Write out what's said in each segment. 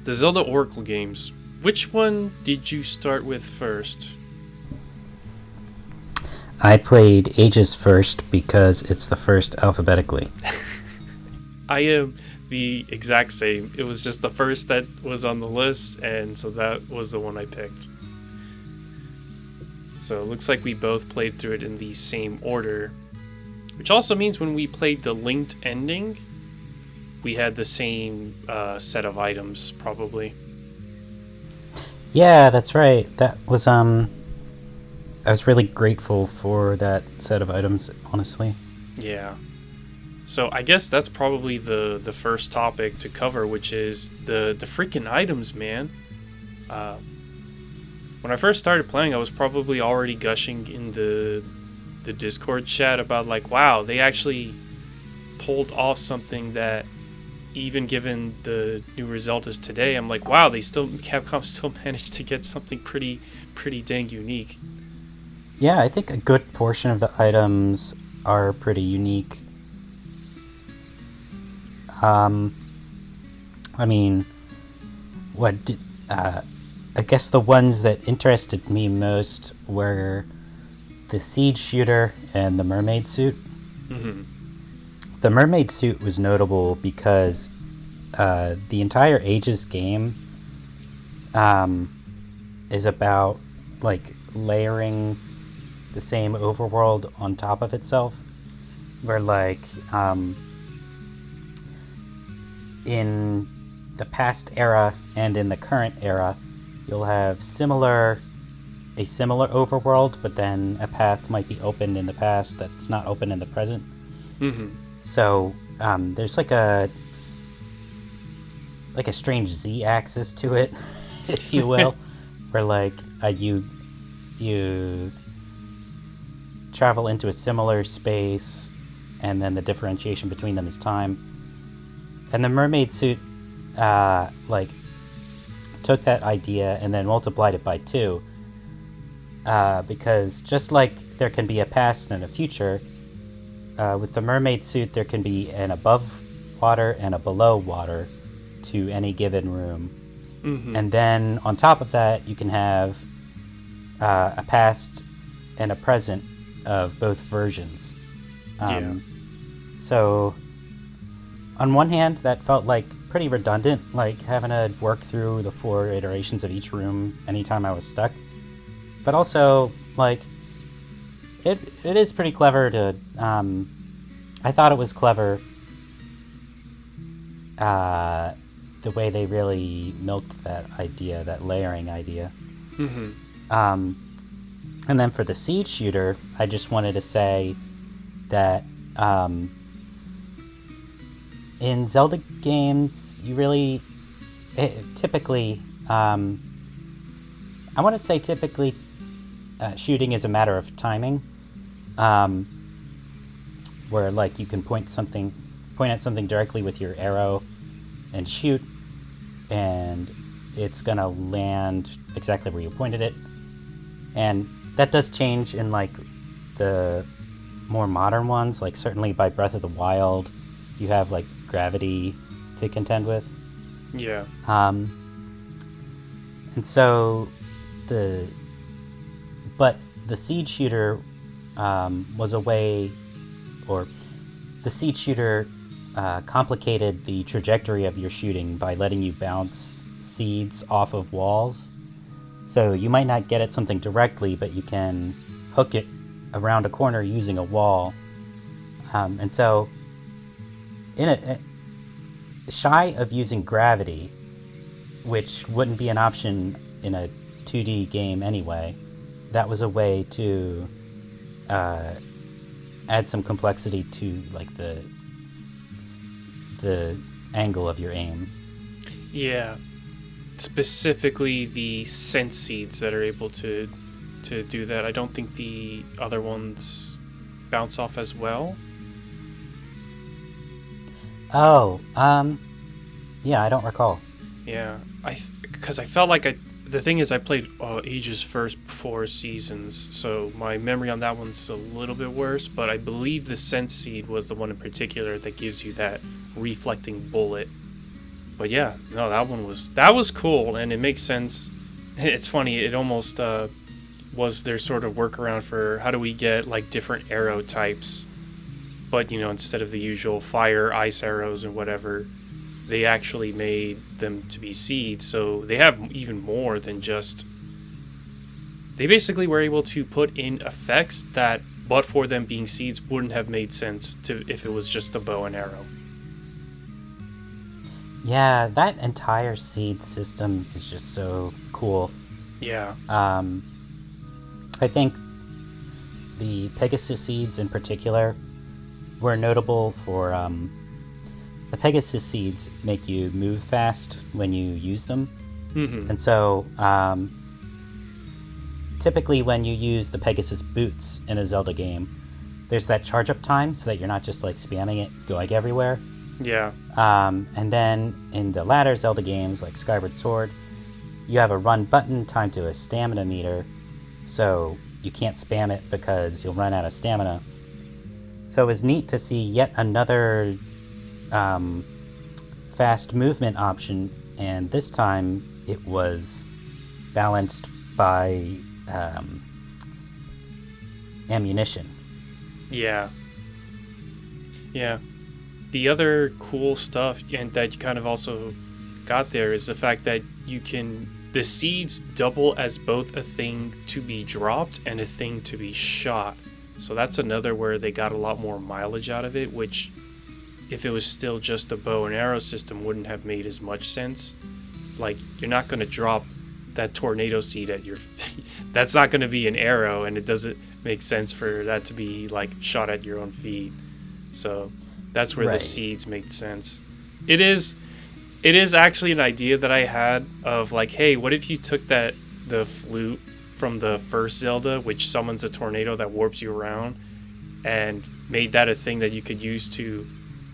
the Zelda Oracle games. Which one did you start with first? I played Ages first because it's the first alphabetically. I am the exact same. It was just the first that was on the list, and so that was the one I picked. So it looks like we both played through it in the same order, which also means when we played the linked ending, we had the same set of items, probably. Yeah, that's right. That was I was really grateful for that set of items, honestly. Yeah. So I guess that's probably the first topic to cover, which is the freaking items, man. When I first started playing, I was probably already gushing in the Discord chat about like, wow, they actually pulled off something that, even given the new result is today, I'm like, wow, Capcom still managed to get something pretty dang unique. Yeah, I think a good portion of the items are pretty unique. I mean, I guess the ones that interested me most were the siege shooter and the mermaid suit. Mm-hmm. The mermaid suit was notable because the entire Ages game is about like layering the same overworld on top of itself, where like in the past era and in the current era, you'll have a similar overworld, but then a path might be opened in the past that's not open in the present. Mm-hmm. So there's like a strange z-axis to it, if you will, where like you travel into a similar space, and then the differentiation between them is time. And the mermaid suit like took that idea and then multiplied it by 2, because just like there can be a past and a future, with the mermaid suit there can be an above water and a below water to any given room. Mm-hmm. And then on top of that you can have a past and a present of both versions. Yeah. So on one hand that felt like pretty redundant, like having to work through the 4 iterations of each room anytime I was stuck. But also, like, it is pretty clever to... I thought it was clever the way they really milked that idea, that layering idea. Mm-hmm. And then for the siege shooter, I just wanted to say that in Zelda games, you really... typically... I want to say typically shooting is a matter of timing, where like you can point at something directly with your arrow and shoot, and it's gonna land exactly where you pointed it. And that does change in like the more modern ones, like certainly by Breath of the Wild you have like gravity to contend with. Yeah. And so but the siege shooter was a way, or the siege shooter complicated the trajectory of your shooting by letting you bounce seeds off of walls. So you might not get at something directly, but you can hook it around a corner using a wall. And so shy of using gravity, which wouldn't be an option in a 2D game anyway, that was a way to add some complexity to like the angle of your aim. Yeah. Specifically the sense seeds that are able to do that. I don't think the other ones bounce off as well. Oh, yeah, I don't recall. Yeah, because I felt like the thing is I played Ages first before Seasons, so my memory on that one's a little bit worse, but I believe the Sense Seed was the one in particular that gives you that reflecting bullet. But yeah, no, that was cool, and it makes sense. It's funny. It almost was their sort of workaround for how do we get like different arrow types, but instead of the usual fire, ice arrows, and whatever, they actually made them to be seeds. So they have even more than just. They basically were able to put in effects that, but for them being seeds, wouldn't have made sense to if it was just a bow and arrow. Yeah, that entire seed system is just so cool. Yeah. I think the Pegasus seeds in particular were notable for the Pegasus seeds make you move fast when you use them. Mm-hmm. And so typically when you use the Pegasus boots in a Zelda game, there's that charge up time so that you're not just like spamming it going everywhere. Yeah. And then in the latter Zelda games like Skyward Sword, you have a run button timed to a stamina meter, so you can't spam it because you'll run out of stamina. So it was neat to see yet another fast movement option, and this time it was balanced by ammunition. Yeah. Yeah. The other cool stuff, and that you kind of also got there, is the fact that the seeds double as both a thing to be dropped and a thing to be shot. So that's another where they got a lot more mileage out of it, which if it was still just a bow and arrow system wouldn't have made as much sense. Like, you're not going to drop that tornado seed at your that's not going to be an arrow, and it doesn't make sense for that to be like shot at your own feet. So that's where the seeds make sense. It is actually an idea that I had of like, hey, what if you took the flute from the first Zelda, which summons a tornado that warps you around, and made that a thing that you could use to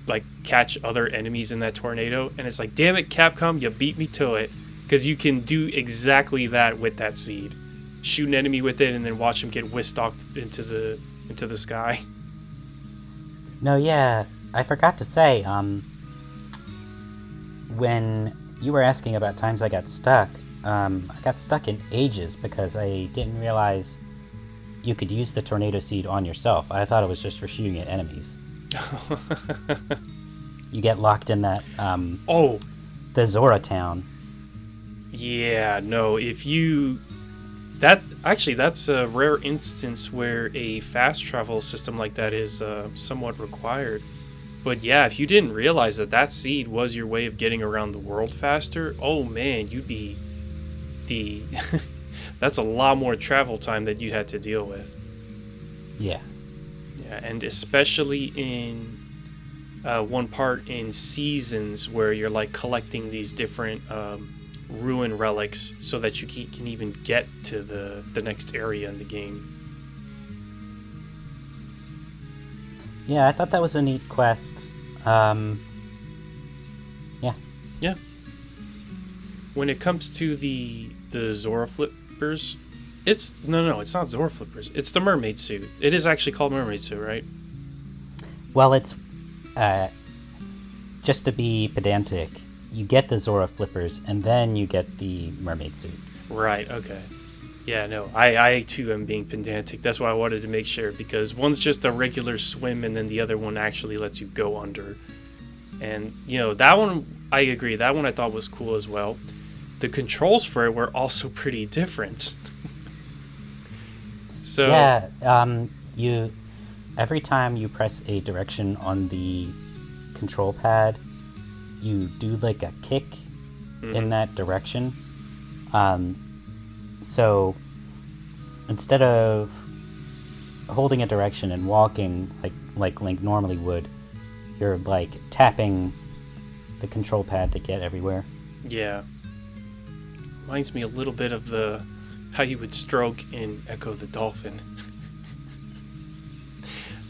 like catch other enemies in that tornado. And it's like, damn it, Capcom, you beat me to it, because you can do exactly that with that seed. Shoot an enemy with it and then watch him get whisked off into the sky. No, yeah, I forgot to say, when you were asking about times I got stuck in ages because I didn't realize you could use the tornado seed on yourself. I thought it was just for shooting at enemies. You get locked in that the Zora town. Yeah, no, that's a rare instance where a fast travel system like that is somewhat required. But yeah, if you didn't realize that seed was your way of getting around the world faster, oh man, you'd be that's a lot more travel time that you had to deal with. Yeah. Yeah, and especially in one part in Seasons where you're like collecting these different ruin relics so that you can even get to the next area in the game. Yeah, I thought that was a neat quest. Yeah. When it comes to the Zora flippers, it's not Zora flippers. It's the mermaid suit. It is actually called mermaid suit, right? Well, it's just to be pedantic, you get the Zora flippers and then you get the mermaid suit. Right. Okay. Yeah, no, I too am being pedantic. That's why I wanted to make sure, because one's just a regular swim and then the other one actually lets you go under. And, that one, I agree. That one I thought was cool as well. The controls for it were also pretty different. So yeah, every time you press a direction on the control pad, you do like a kick in that direction. So instead of holding a direction and walking like Link normally would, you're like tapping the control pad to get everywhere. Yeah. Reminds me a little bit of how you would stroke in Echo the Dolphin.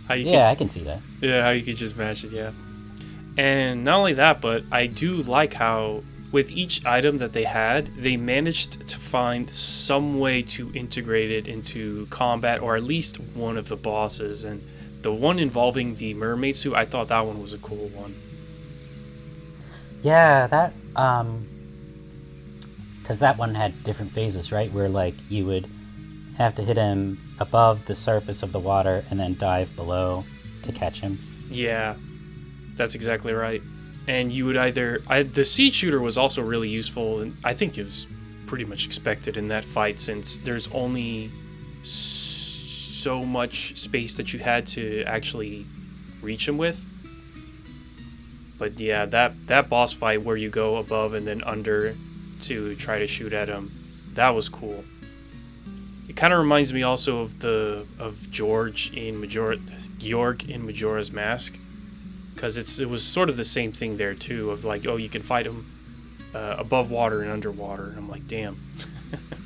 I can see that. Yeah, how you could just match it, yeah. And not only that, but I do like how with each item that they had, they managed to find some way to integrate it into combat, or at least one of the bosses. And the one involving the mermaid suit, I thought that one was a cool one. Yeah, Because that one had different phases, right? Where, like, you would have to hit him above the surface of the water and then dive below to catch him. Yeah, that's exactly right. And you would the seed shooter was also really useful, and I think it was pretty much expected in that fight, since there's only so much space that you had to actually reach him with. But yeah, that boss fight where you go above and then under to try to shoot at him, that was cool. It kind of reminds me also of Georg in Majora's Mask, because it was sort of the same thing there too, of like, oh, you can fight him above water and underwater. And I'm like, damn.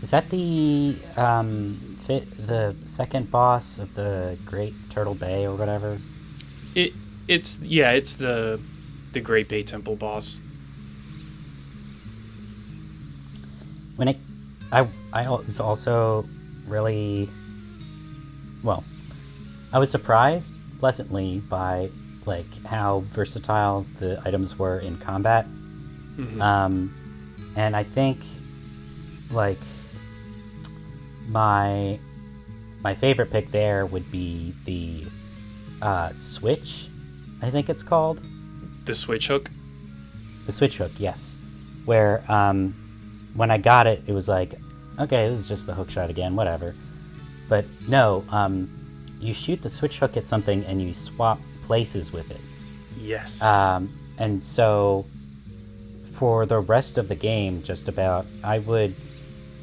Is that the second boss of the Great Turtle Bay or whatever? It's the Great Bay Temple boss. I was also really, well, I was surprised pleasantly by, like, how versatile the items were in combat. Mm-hmm. And I think, like, my favorite pick there would be the switch, I think it's called. The switch hook? The switch hook, yes. Where, when I got it, it was like, okay, this is just the hook shot again, whatever. But no, you shoot the switch hook at something and you swap places with it. Yes. And so for the rest of the game, just about, I would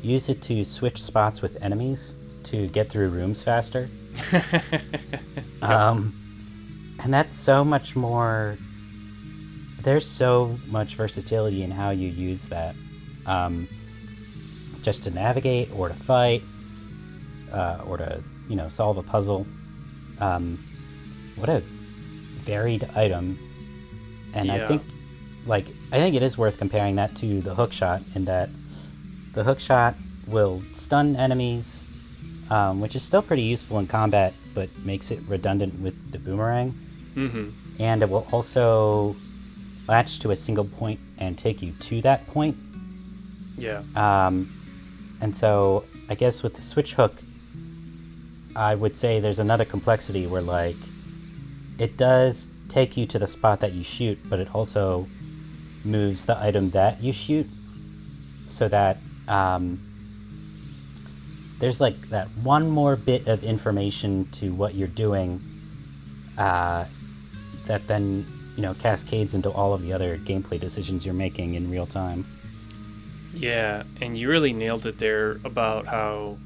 use it to switch spots with enemies to get through rooms faster. And that's so much more. There's so much versatility in how you use that. Just to navigate or to fight, or to, solve a puzzle. What a varied item. And Yeah. I think it is worth comparing that to the hookshot, in that the hookshot will stun enemies, which is still pretty useful in combat, but makes it redundant with the boomerang. Mm-hmm. And it will also latch to a single point and take you to that point. Yeah. And so I guess with the switch hook, I would say there's another complexity where, like, it does take you to the spot that you shoot, but it also moves the item that you shoot, so that there's, like, that one more bit of information to what you're doing, that then, cascades into all of the other gameplay decisions you're making in real time. Yeah, and you really nailed it there about how,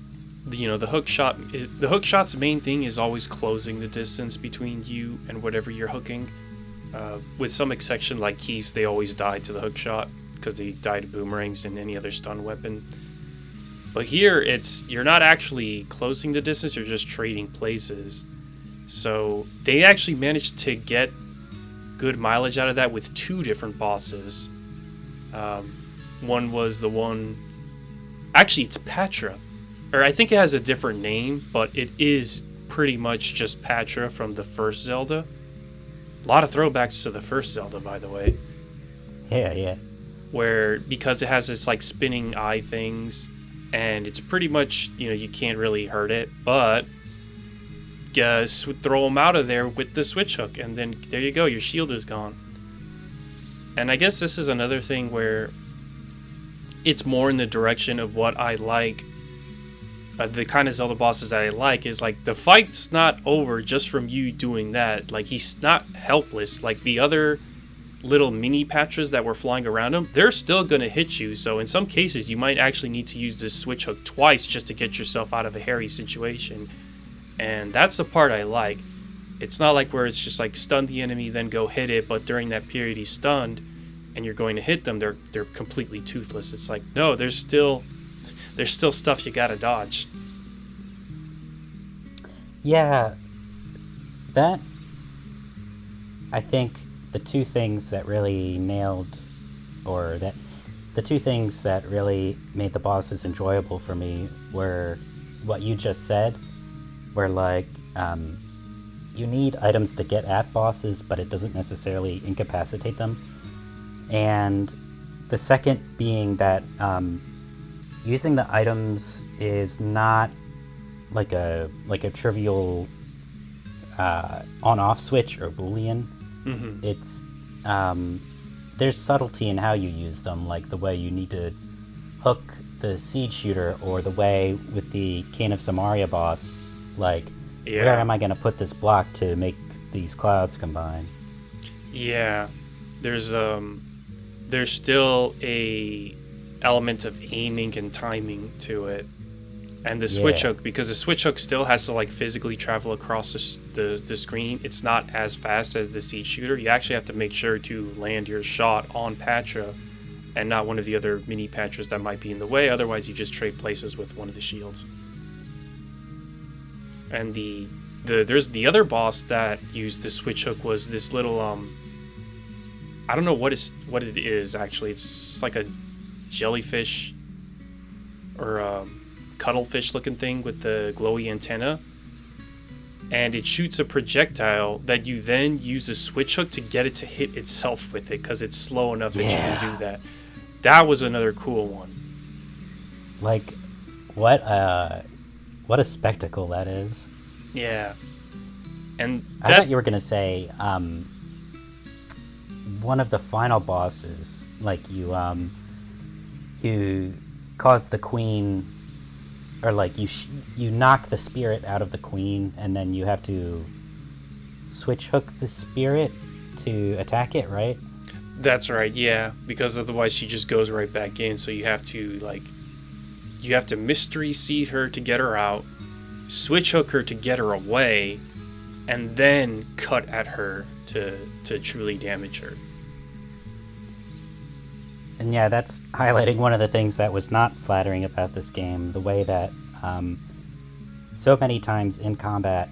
the hookshot's main thing is always closing the distance between you and whatever you're hooking. With some exception, like Keys, they always die to the hookshot because they die to boomerangs and any other stun weapon. But here, you're not actually closing the distance; you're just trading places. So they actually managed to get good mileage out of that with two different bosses. One was the one. Actually, it's Patra. Or I think it has a different name, but it is pretty much just Patra from the first Zelda. A lot of throwbacks to the first Zelda, by the way. Yeah. Where, because it has this, like, spinning eye things, and it's pretty much, you can't really hurt it, but throw them out of there with the switch hook, and then there you go, your shield is gone. And I guess this is another thing where it's more in the direction of what I like. The kind of Zelda bosses that I like is, like, the fight's not over just from you doing that. Like, he's not helpless. Like, the other little mini Patras that were flying around him, they're still going to hit you. So in some cases, you might actually need to use this switch hook twice just to get yourself out of a hairy situation. And that's the part I like. It's not like where it's just like stun the enemy, then go hit it, but during that period he's stunned and you're going to hit them, they're completely toothless. It's like, no, there's still stuff you gotta dodge. Yeah, that, I think the two things that really made the bosses enjoyable for me were what you just said, where, like, you need items to get at bosses, but it doesn't necessarily incapacitate them. And The second being that using the items is not like a trivial on-off switch or boolean. Mm-hmm. It's there's subtlety in how you use them, like the way you need to hook the seed shooter, or the way with the Cane of Samaria boss, like where am I going to put this block to make these clouds combine? Yeah, there's still a element of aiming and timing to it, and the switch hook, because the switch hook still has to like physically travel across the screen. It's not as fast as the seed shooter. You actually have to make sure to land your shot on Patra and not one of the other mini Patras that might be in the way. Otherwise, you just trade places with one of the shields. And there's the other boss that used the switch hook was this little I don't know what it is actually. It's like a jellyfish or cuttlefish looking thing with the glowy antenna, and it shoots a projectile that you then use a switch hook to get it to hit itself with it, because it's slow enough that you can do that. That was another cool one. Like, what a spectacle that is. Yeah. And I thought you were gonna say one of the final bosses, like you cause the queen, or like you knock the spirit out of the queen, and then you have to switch hook the spirit to attack it, right? That's right, yeah, because otherwise she just goes right back in. So you have to mystery seed her to get her out, switch hook her to get her away, and then cut at her to truly damage her. And yeah, that's highlighting one of the things that was not flattering about this game, the way that so many times in combat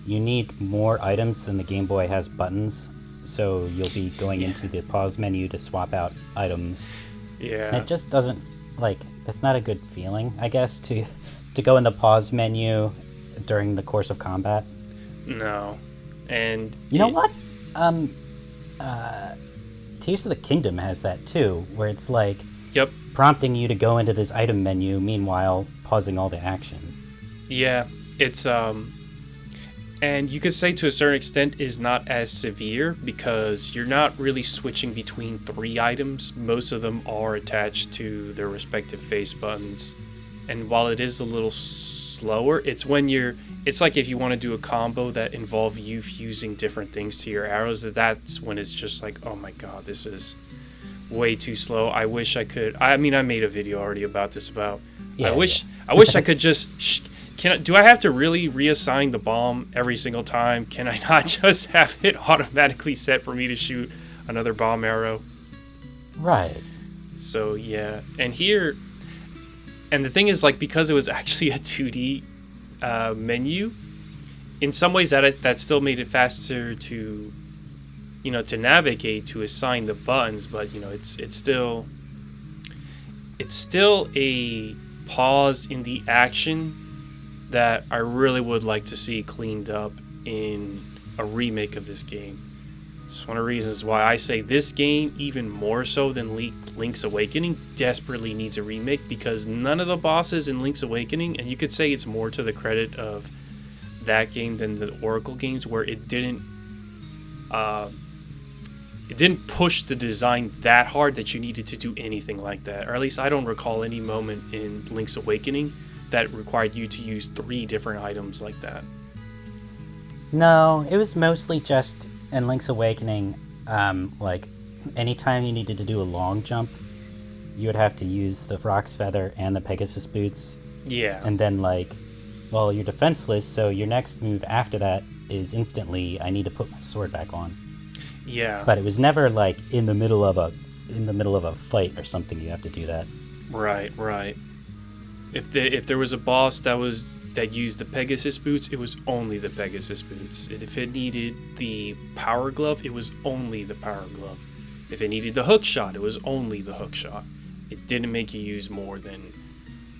you need more items than the Game Boy has buttons, so you'll be going into the pause menu to swap out items. Yeah. And it just doesn't, like, that's not a good feeling, I guess, to go in the pause menu during the course of combat. No. And you know what? Tears of the Kingdom has that too, where it's like prompting you to go into this item menu, meanwhile pausing all the action. Yeah, it's and you could say to a certain extent is not as severe, because you're not really switching between 3 items. Most of them are attached to their respective face buttons, and while it is a little slower, it's like if you want to do a combo that involve you fusing different things to your arrows, that's when it's just like, oh my god, this is way too slow. I wish I could. I mean, I made a video already about this. I wish I could just. Do I have to really reassign the bomb every single time? Can I not just have it automatically set for me to shoot another bomb arrow? Right. So yeah, and the thing is, like, because it was actually a 2D menu, in some ways that still made it faster to navigate, to assign the buttons, but it's still a pause in the action that I really would like to see cleaned up in a remake of this game. It's one of the reasons why I say this game, even more so than Link's Awakening, desperately needs a remake, because none of the bosses in Link's Awakening, and you could say it's more to the credit of that game than the Oracle games, where it didn't push the design that hard that you needed to do anything like that. Or at least I don't recall any moment in Link's Awakening that required you to use 3 different items like that. No, it was mostly just in Link's Awakening, like anytime you needed to do a long jump, you would have to use the Fox Feather and the Pegasus Boots. Yeah. And then you're defenseless, so your next move after that is instantly, I need to put my sword back on. Yeah. But it was never like in the middle of a fight or something you have to do that. Right. If there was a boss that used the Pegasus Boots, it was only the Pegasus Boots. And if it needed the Power Glove, it was only the Power Glove. If it needed the Hook Shot, it was only the Hook Shot. It didn't make you use more than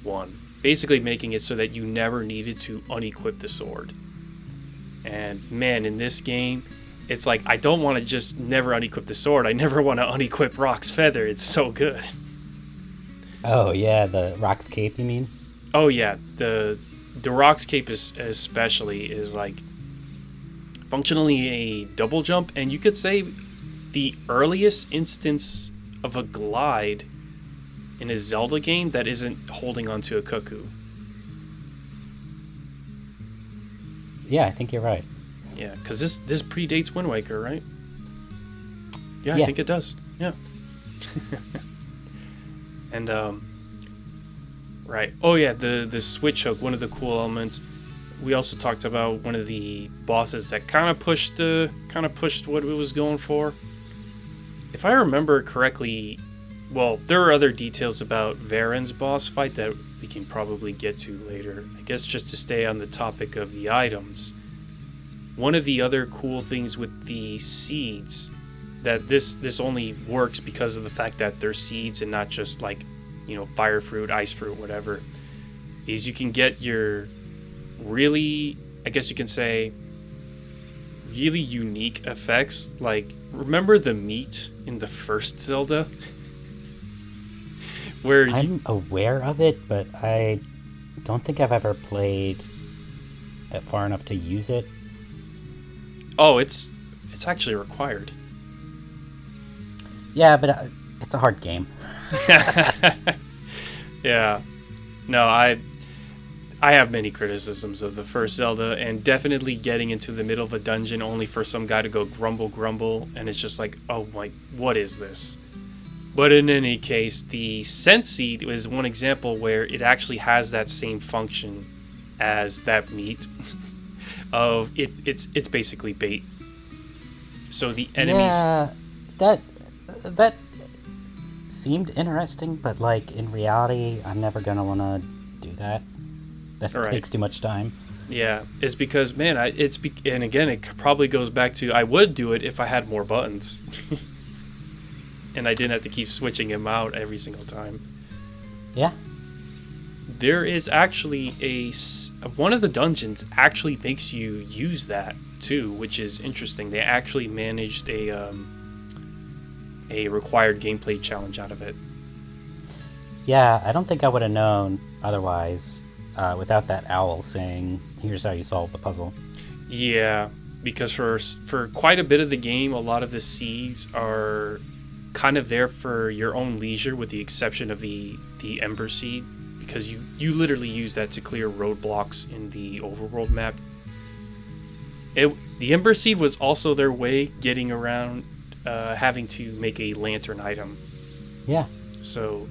one. Basically making it so that you never needed to unequip the sword. And man, in this game, it's like I don't want to just never unequip the sword. I never want to unequip Rock's feather. It's so good. Oh yeah, the Rock's Cape, you mean? Oh yeah, the Rock's cape is especially is like functionally a double jump, and you could say the earliest instance of a glide in a Zelda game that isn't holding onto a cuckoo. Yeah, I think you're right. Yeah, because this predates Wind Waker, right? Yeah, Yeah. I think it does. Yeah. And right. Oh yeah, the switch hook. One of the cool elements. We also talked about one of the bosses that kind of pushed what it was going for. If I remember correctly, well, there are other details about Varen's boss fight that we can probably get to later. I guess just to stay on the topic of the items. One of the other cool things with the seeds, that this only works because of the fact that they're seeds and not just like, fire fruit, ice fruit, whatever, is you can get your really, I guess you can say, really unique effects. Like, remember the meat in the first Zelda? Where I'm aware of it, but I don't think I've ever played it far enough to use it. Oh, it's actually required. Yeah, but it's a hard game. Yeah. No, I have many criticisms of the first Zelda, and definitely getting into the middle of a dungeon only for some guy to go grumble grumble, and it's just like, oh my, what is this? But in any case, the scent seed is one example where it actually has that same function as that meat. Of it's basically bait. So the enemies. Yeah, that seemed interesting, but like in reality, I'm never gonna want to do that. That Right. takes too much time. Yeah, it's because man, and again, it probably goes back to I would do it if I had more buttons, and I didn't have to keep switching them out every single time. Yeah. There is actually one of the dungeons actually makes you use that too, which is interesting. They actually managed a required gameplay challenge out of it. Yeah, I don't think I would have known otherwise without that owl saying, "Here's how you solve the puzzle." Yeah, because for quite a bit of the game, a lot of the seeds are kind of there for your own leisure, with the exception of the Ember Seed, because you literally use that to clear roadblocks in the overworld map. The Ember Seed was also their way getting around having to make a lantern item. Yeah. So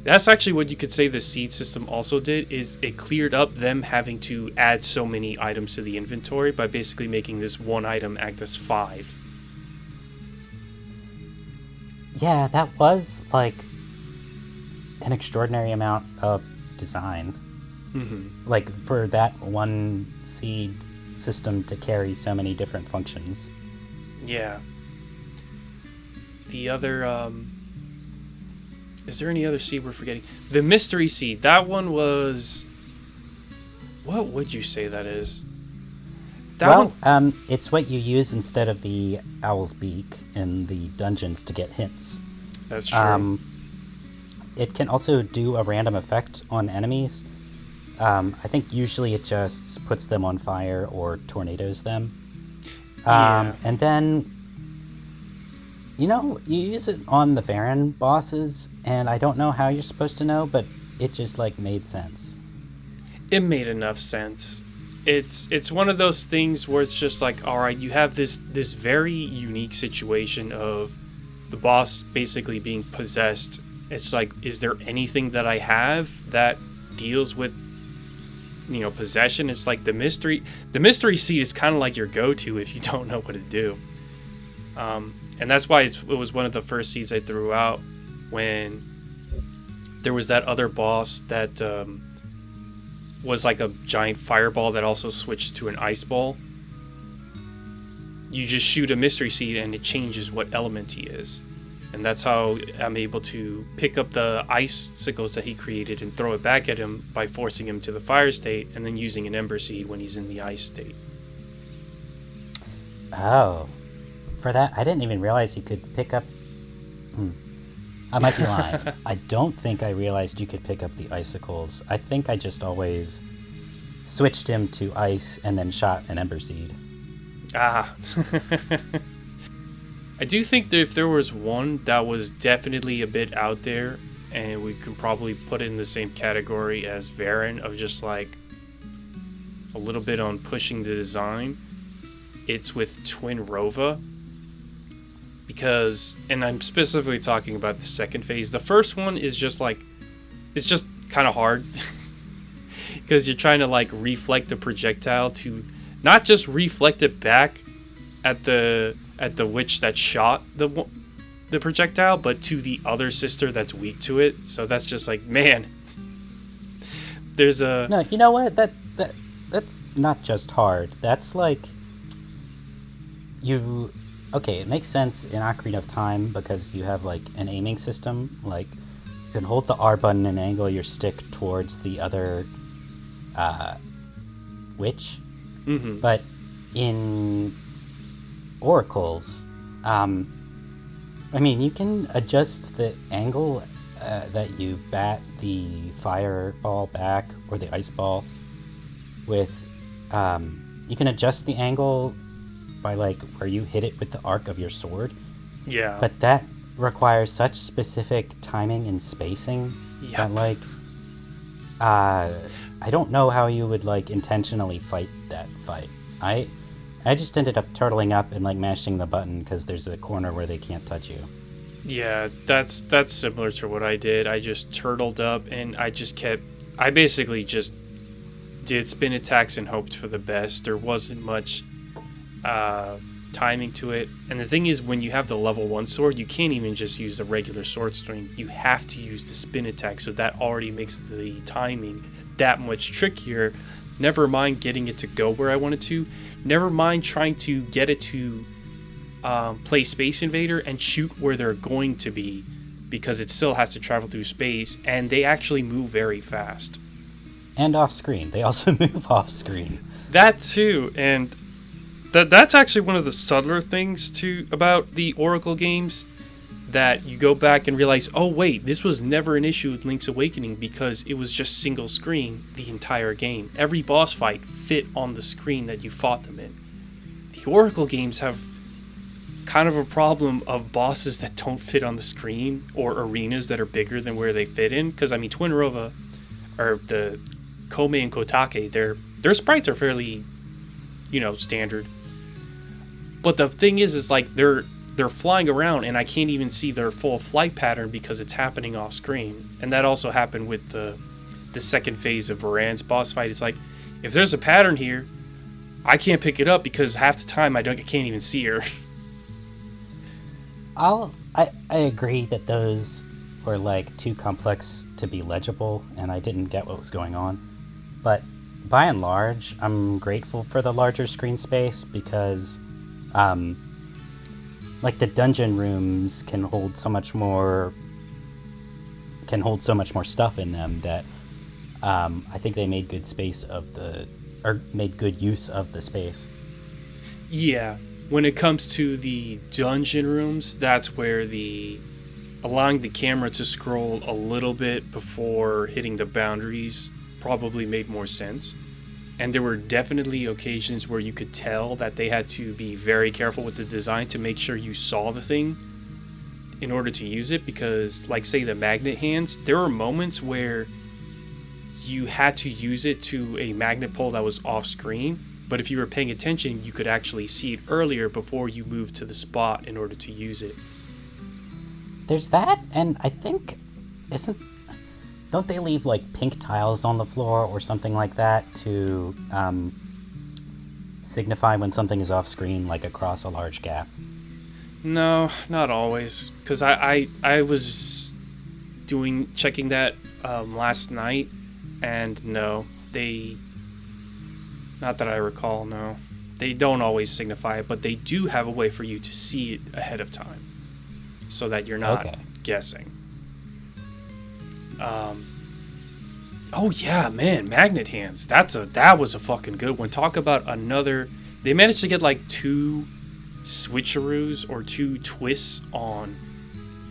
that's actually what you could say the seed system also did, is it cleared up them having to add so many items to the inventory by basically making this one item act as 5. Yeah, that was like an extraordinary amount of design. Mm-hmm. Like for that one seed system to carry so many different functions. Yeah. The other, is there any other seed we're forgetting? The mystery seed. That one was. What would you say that is? It's what you use instead of the owl's beak in the dungeons to get hints. That's true. It can also do a random effect on enemies. I think usually it just puts them on fire or tornadoes them. Yeah. And then, you use it on the Varen bosses, and I don't know how you're supposed to know, but it just made sense. It made enough sense. It's one of those things where it's just like, all right, you have this very unique situation of the boss basically being possessed. It's like, is there anything that I have that deals with possession? It's like the mystery seed is kind of like your go-to if you don't know what to do. And that's why it was one of the first seeds I threw out when there was that other boss that was like a giant fireball that also switched to an ice ball. You just shoot a mystery seed and it changes what element he is. And that's how I'm able to pick up the icicles that he created and throw it back at him by forcing him to the fire state and then using an ember seed when he's in the ice state. Oh, for that, I didn't even realize you could pick up. I might be lying. I don't think I realized you could pick up the icicles. I think I just always switched him to ice and then shot an ember seed. Ah. I do think that if there was one that was definitely a bit out there, and we could probably put it in the same category as Varen, of just like a little bit on pushing the design, it's with Twin Rova. Because, and I'm specifically talking about the second phase. The first one is just like, it's just kind of hard. Because you're trying to like reflect the projectile to not just reflect it back at the witch that shot the projectile, but to the other sister that's weak to it. So that's just like, man, there's a No, you know what? That's not just hard. That's like you. Okay, it makes sense in Ocarina of Time because you have like an aiming system. Like you can hold the R button and angle your stick towards the other witch. mm-hmm. But in Oracles, I mean, you can adjust the angle that you bat the fireball back or the ice ball with. You can adjust the angle by like where you hit it with the arc of your sword. Yeah. But that requires such specific timing and spacing that like I don't know how you would like intentionally fight that fight. I just ended up turtling up and like mashing the button because there's a corner where they can't touch you. Yeah, that's similar to what I did. I just turtled up and I basically just did spin attacks and hoped for the best. There wasn't much timing to it. And the thing is, when you have the level 1 sword, you can't even just use the regular sword string. You have to use the spin attack, so that already makes the timing that much trickier. Never mind getting it to go where I wanted to. Never mind trying to get it to play Space Invader and shoot where they're going to be, because it still has to travel through space, and they actually move very fast. And off screen. They also move off screen. That too, and that's actually one of the subtler things too about the Oracle games, that you go back and realize, oh wait, this was never an issue with Link's Awakening because it was just single screen the entire game. Every boss fight fit on the screen that you fought them in. The Oracle games have kind of a problem of bosses that don't fit on the screen, or arenas that are bigger than where they fit in. Because I mean, Twin Rova, or the Kome and Kotake, their sprites are fairly, standard. But the thing is like they're flying around and I can't even see their full flight pattern because it's happening off screen. And that also happened with the second phase of Varan's boss fight. It's like, if there's a pattern here, I can't pick it up because half the time I can't even see her. I agree that those were like too complex to be legible and I didn't get what was going on. But by and large, I'm grateful for the larger screen space because like the dungeon rooms can hold so much more stuff in them that I think they made good made good use of the space. Yeah, when it comes to the dungeon rooms, that's where allowing the camera to scroll a little bit before hitting the boundaries probably made more sense. And there were definitely occasions where you could tell that they had to be very careful with the design to make sure you saw the thing in order to use it. Because, like, say, the magnet hands, there were moments where you had to use it to a magnet pole that was off screen. But if you were paying attention, you could actually see it earlier before you moved to the spot in order to use it. There's that, and I think, don't they leave like pink tiles on the floor or something like that to signify when something is off screen, like across a large gap? No, not always. Because I was checking that last night, and no, not that I recall, no. They don't always signify it, but they do have a way for you to see it ahead of time, so that you're not guessing. Oh yeah, man, magnet hands. That was a fucking good one. Talk about another. They managed to get like 2 switcheroos or 2 twists on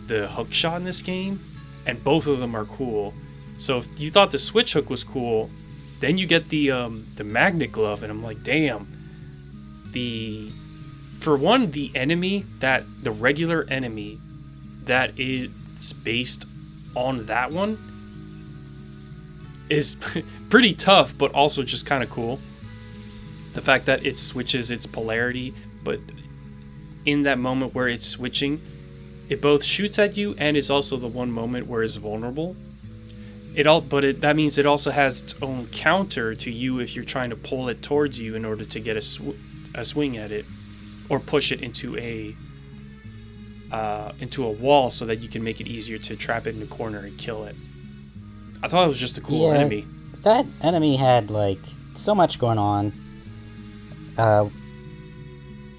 the hook shot in this game, and both of them are cool. So if you thought the switch hook was cool, then you get the magnet glove, and I'm like, damn. For one, the regular enemy that is based on that one is pretty tough, but also just kind of cool. The fact that it switches its polarity, but in that moment where it's switching, it both shoots at you and is also the one moment where it's vulnerable. That means it also has its own counter to you if you're trying to pull it towards you in order to get a swing at it, or push it into a wall so that you can make it easier to trap it in a corner and kill it. I thought it was just a cool enemy. That enemy had like so much going on.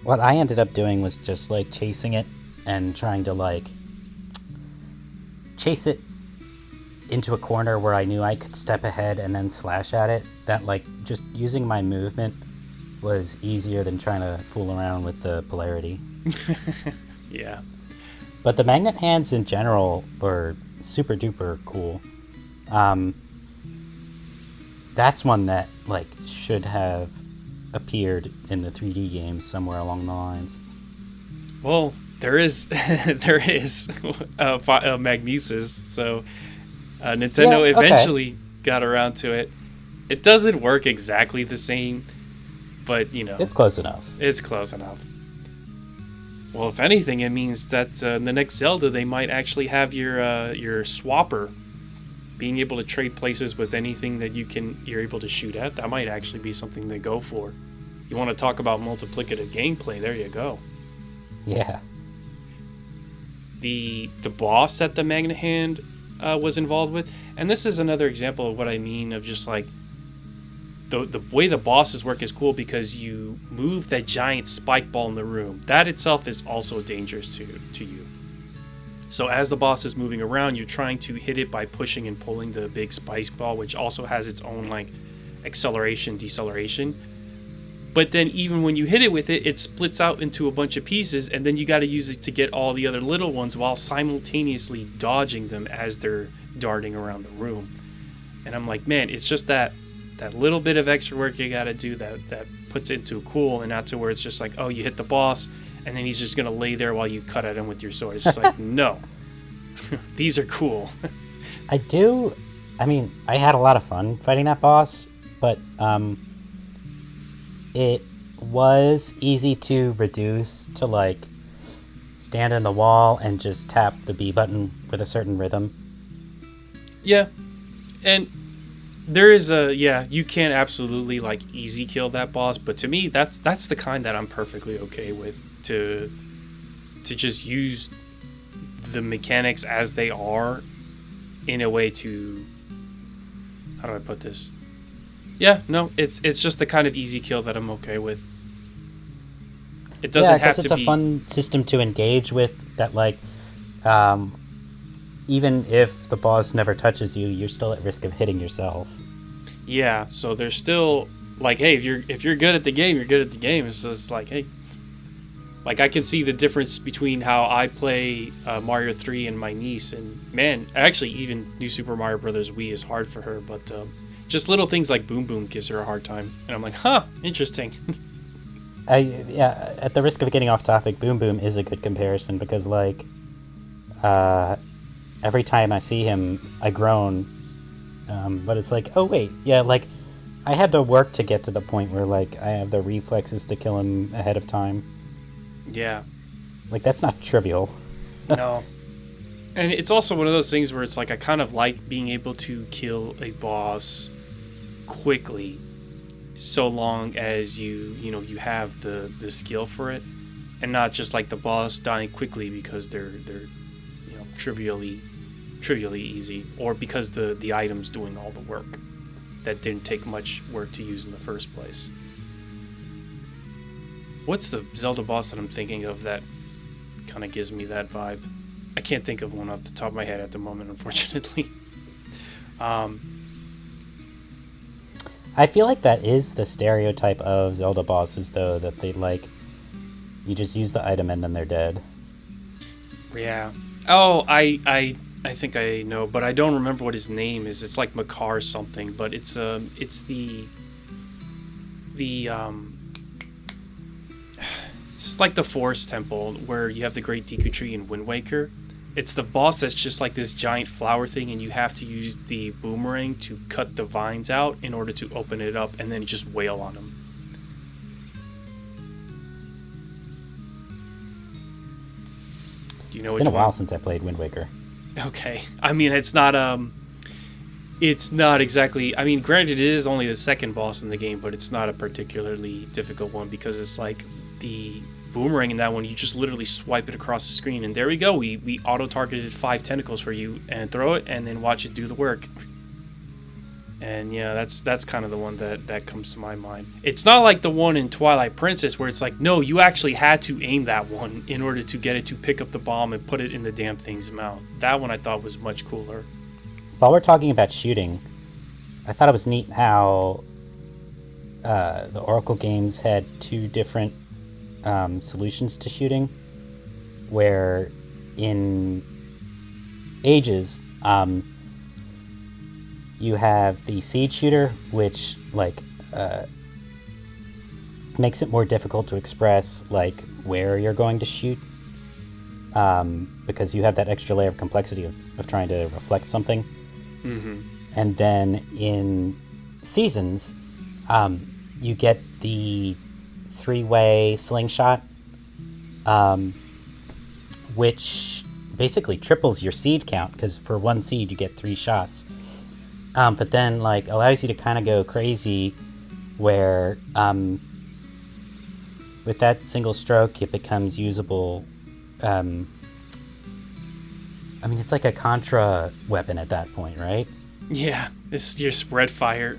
What I ended up doing was just like chasing it and trying to like chase it into a corner where I knew I could step ahead and then slash at it. That like just using my movement was easier than trying to fool around with the polarity. Yeah. But the magnet hands in general were super duper cool. That's one that like should have appeared in the 3D games somewhere along the lines. Well, there is magnesis, so Nintendo eventually got around to it. It doesn't work exactly the same, but you know, it's close enough. It's close enough. Well, if anything, it means that in the next Zelda they might actually have your swapper being able to trade places with anything that you're able to shoot at. That might actually be something they go for. You want to talk about multiplicative gameplay? There you go. Yeah. The boss that the magnet hand was involved with, and this is another example of what I mean of just like the way the bosses work is cool because you move that giant spike ball in the room. That itself is also dangerous to you. So as the boss is moving around, you're trying to hit it by pushing and pulling the big spike ball, which also has its own like acceleration, deceleration. But then even when you hit it with it, it splits out into a bunch of pieces, and then you got to use it to get all the other little ones while simultaneously dodging them as they're darting around the room. And I'm like, man, it's just that little bit of extra work you got to do that puts it into cool, and not to where it's just like, oh, you hit the boss, and then he's just going to lay there while you cut at him with your sword. It's just like, no. These are cool. I had a lot of fun fighting that boss, but it was easy to reduce to like stand in the wall and just tap the B button with a certain rhythm. Yeah. And there is you can absolutely like easy kill that boss, but to me that's the kind that I'm perfectly okay with, to just use the mechanics as they are in a way to, how do I put this? Yeah, no, it's just the kind of easy kill that I'm okay with. It doesn't have to be... it's a fun system to engage with that, like, even if the boss never touches you, you're still at risk of hitting yourself. Yeah, so there's still, like, hey, if you're good at the game, you're good at the game. It's just like, hey... Like, I can see the difference between how I play Mario 3 and my niece, and, man, actually, even New Super Mario Bros. Wii is hard for her, but... just little things like Boom Boom gives her a hard time. And I'm like, huh, interesting. At the risk of getting off topic, Boom Boom is a good comparison because, like, every time I see him, I groan. But it's like, oh, wait, yeah, like, I had to work to get to the point where, like, I have the reflexes to kill him ahead of time. Yeah. Like, that's not trivial. No. And it's also one of those things where it's like, I kind of like being able to kill a boss quickly, so long as you have the skill for it, and not just like the boss dying quickly because they're trivially easy, or because the item's doing all the work that didn't take much work to use in the first place. What's the Zelda boss that I'm thinking of that kind of gives me that vibe? I can't think of one off the top of my head at the moment, unfortunately. I feel like that is the stereotype of Zelda bosses, though, that they like You just use the item and then they're dead. Yeah. Oh, I think I know, but I don't remember what his name is. It's like Makar something, but it's the it's like the Forest Temple where you have the Great Deku Tree in Wind Waker. It's the boss that's just like this giant flower thing, and you have to use the boomerang to cut the vines out in order to open it up, and then just wail on him. Do you know It's been a while since I played Wind Waker. Okay. I mean, it's not exactly, I mean, granted it is only the second boss in the game, but it's not a particularly difficult one because it's like the boomerang in that one, you just literally swipe it across the screen and there we go. We auto-targeted 5 tentacles for you and throw it and then watch it do the work. And yeah, that's kind of the one that comes to my mind. It's not like the one in Twilight Princess where it's like, no, you actually had to aim that one in order to get it to pick up the bomb and put it in the damn thing's mouth. That one I thought was much cooler. While we're talking about shooting, I thought it was neat how the Oracle games had 2 different solutions to shooting, where in Ages, you have the seed shooter, which makes it more difficult to express like where you're going to shoot, because you have that extra layer of complexity of trying to reflect something. Mm-hmm. And then in Seasons, you get the 3-way slingshot, which basically triples your seed count, because for 1 seed you get 3 shots. But then like allows you to kind of go crazy, where with that single stroke it becomes usable. I mean, it's like a Contra weapon at that point, right? Yeah, it's your spread fire.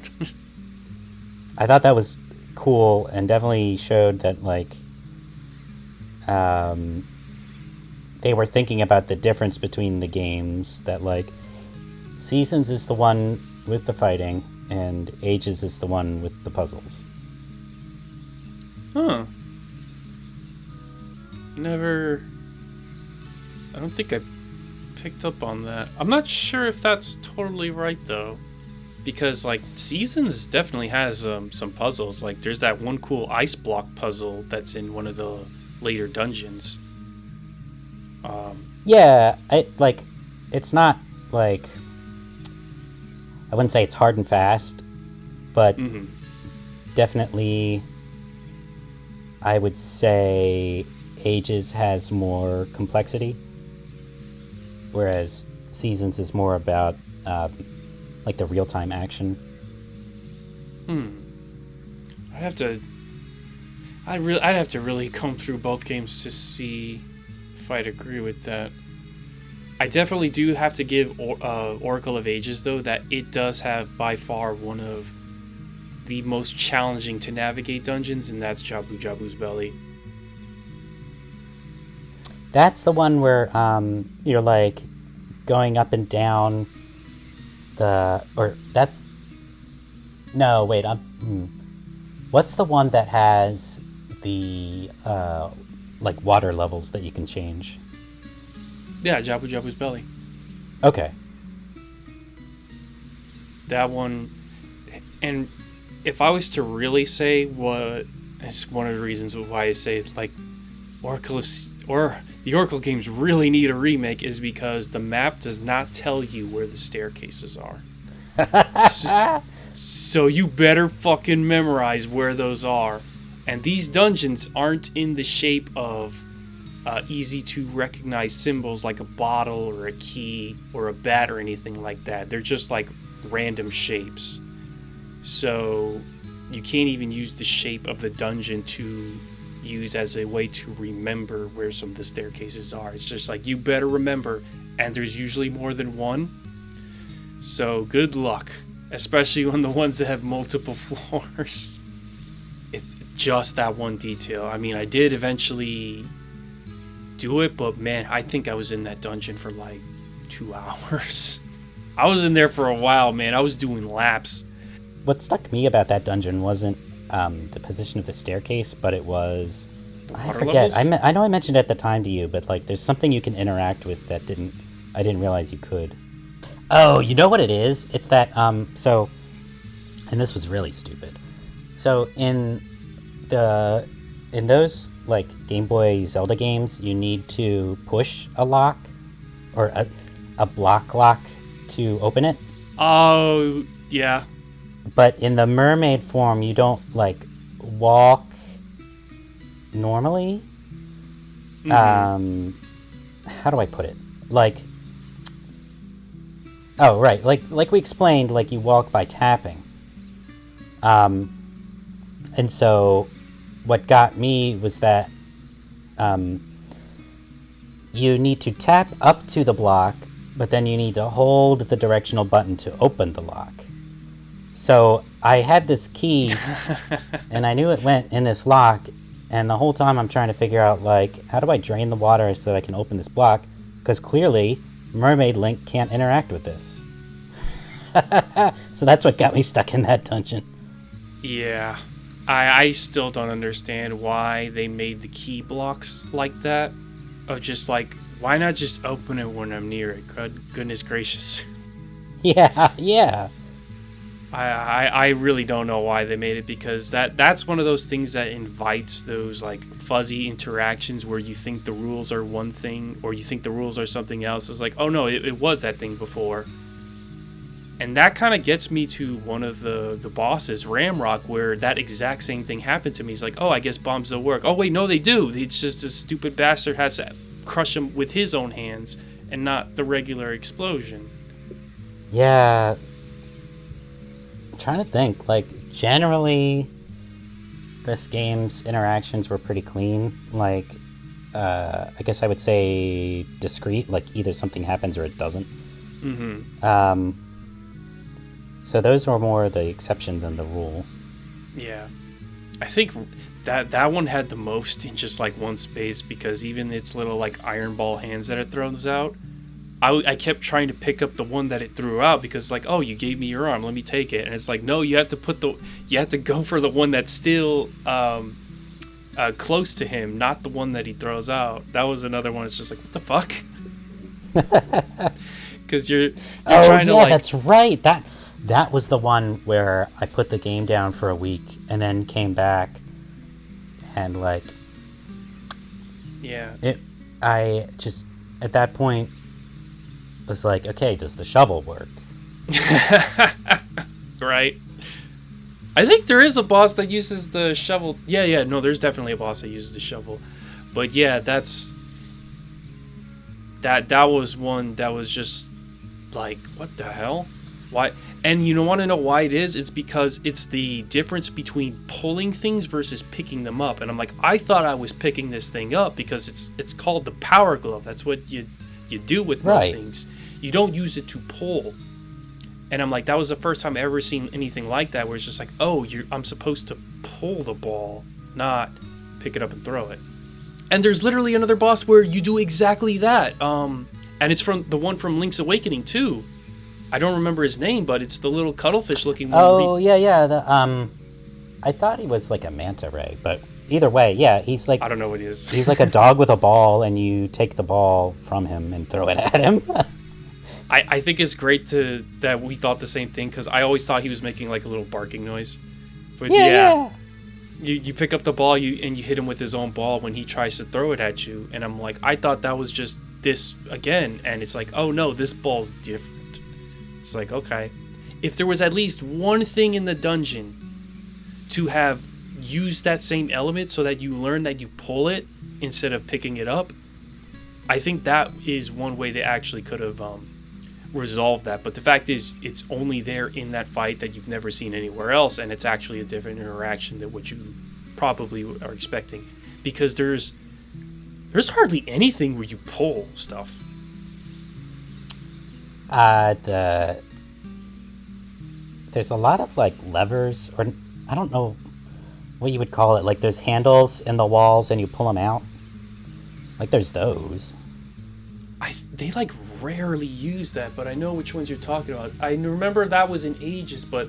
I thought that was cool and definitely showed that like they were thinking about the difference between the games, that like Seasons is the one with the fighting and Ages is the one with the puzzles. Huh. I don't think I picked up on that. I'm not sure if that's totally right though, because like Seasons definitely has some puzzles. Like there's that one cool ice block puzzle that's in one of the later dungeons. Yeah, it's not like, I wouldn't say it's hard and fast, but definitely I would say Ages has more complexity, whereas Seasons is more about like the real-time action. I'd have to really comb through both games to see if I'd agree with that. I definitely do have to give Oracle of Ages though, that it does have by far one of the most challenging to navigate dungeons, and that's Jabu Jabu's Belly. That's the one where you're like going up and down what's the one that has the like water levels that you can change? Yeah, Jabu Jabu's Belly. Okay. That one, and if I was to really say what, it's one of the reasons why I say like the Oracle games really need a remake, is because the map does not tell you where the staircases are. So you better fucking memorize where those are. And these dungeons aren't in the shape of easy to recognize symbols like a bottle or a key or a bat or anything like that. They're just like random shapes. So you can't even use the shape of the dungeon to use as a way to remember where some of the staircases are. It's just like, you better remember, and there's usually more than one. So good luck, especially on the ones that have multiple floors. It's just that one detail. I mean, I did eventually do it, but man, I think I was in that dungeon for like 2 hours. I was in there for a while, man. I was doing laps. What stuck me about that dungeon wasn't the position of the staircase, but it was the I water forget. levels. I know I mentioned it at the time to you, but like, there's something you can interact with that I didn't realize you could. Oh, you know what it is? It's that so, and this was really stupid. So the in those like Game Boy Zelda games, you need to push a lock or a block lock to open it. Oh, yeah. But in the mermaid form, you don't like walk normally. Mm-hmm. How do I put it? Like, oh right, like we explained, like you walk by tapping. And so, what got me was that you need to tap up to the block, but then you need to hold the directional button to open the lock. So I had this key, and I knew it went in this lock, and the whole time I'm trying to figure out, like, how do I drain the water so that I can open this block? Because clearly, Mermaid Link can't interact with this. So that's what got me stuck in that dungeon. Yeah. I still don't understand why they made the key blocks like that. Of just like, why not just open it when I'm near it? Goodness gracious. Yeah. I really don't know why they made it, because that's one of those things that invites those like fuzzy interactions where you think the rules are one thing or you think the rules are something else. It's like, oh no, it was that thing before. And that kind of gets me to one of the bosses, Ramrock, where that exact same thing happened to me. He's like, oh, I guess bombs don't work. Oh wait, no, they do. It's just this stupid bastard has to crush him with his own hands and not the regular explosion. Yeah. I'm trying to think. Like, generally, this game's interactions were pretty clean. Like, I guess I would say discrete. Like, either something happens or it doesn't. Mm-hmm. So those were more the exception than the rule. Yeah. I think that one had the most in just like one space, because even its little like iron ball hands that it throws out, I kept trying to pick up the one that it threw out because like, oh, you gave me your arm, let me take it. And it's like, no, you have to go for the one that's still close to him, not the one that he throws out. That was another one. It's just like, what the fuck? Because you're trying to like. That's right. That was the one where I put the game down for a week and then came back and like. Yeah. I just at that point was like, okay, does the shovel work? Right. I think there is a boss that uses the shovel. Yeah, no, there's definitely a boss that uses the shovel. But yeah, that was one that was just like, what the hell? Why? And you want to know why it is? It's because it's the difference between pulling things versus picking them up. And I'm like, I thought I was picking this thing up because it's called the power glove. That's what you do with most things. You don't use it to pull. And I'm like, that was the first time I ever seen anything like that, where it's just like, oh, I'm supposed to pull the ball, not pick it up and throw it. And there's literally another boss where you do exactly that. And it's from the one from Link's Awakening too. I don't remember his name, but it's the little cuttlefish looking one. Oh, yeah. I thought he was like a manta ray, but either way, yeah, he's like, I don't know what he is. He's like a dog with a ball, and you take the ball from him and throw it at him. I think it's great that we thought the same thing, because I always thought he was making like a little barking noise. But yeah. You pick up the ball and you hit him with his own ball when he tries to throw it at you. And I'm like, I thought that was just this again. And it's like, oh no, this ball's different. It's like, okay. If there was at least one thing in the dungeon to have used that same element so that you learn that you pull it instead of picking it up, I think that is one way they actually could have resolved that. But the fact is, it's only there in that fight that you've never seen anywhere else, and it's actually a different interaction than what you probably are expecting, because there's hardly anything where you pull stuff. There's a lot of like levers, or I don't know what you would call it. Like there's handles in the walls and you pull them out. Like there's those. They like rarely use that, but I know which ones you're talking about. I remember that was in ages, but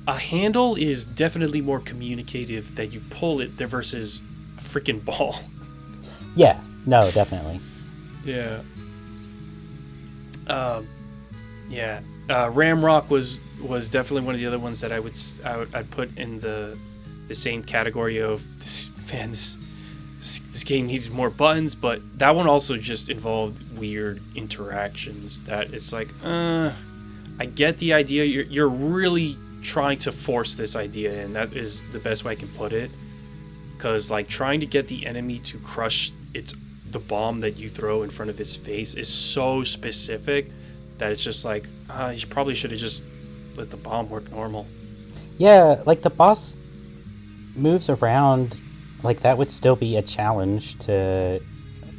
a handle is definitely more communicative that you pull it there versus freaking ball. Yeah, no, definitely. Yeah. Yeah. Ramrock was definitely one of the other ones that I'd put in the same category of this. Man, this game needed more buttons, but that one also just involved weird interactions. That it's like, I get the idea. You're really trying to force this idea in. That is the best way I can put it. Because like trying to get the enemy to crush the bomb that you throw in front of its face is so specific that it's just like, you probably should have just let the bomb work normal. Yeah, like the boss moves around, like that would still be a challenge to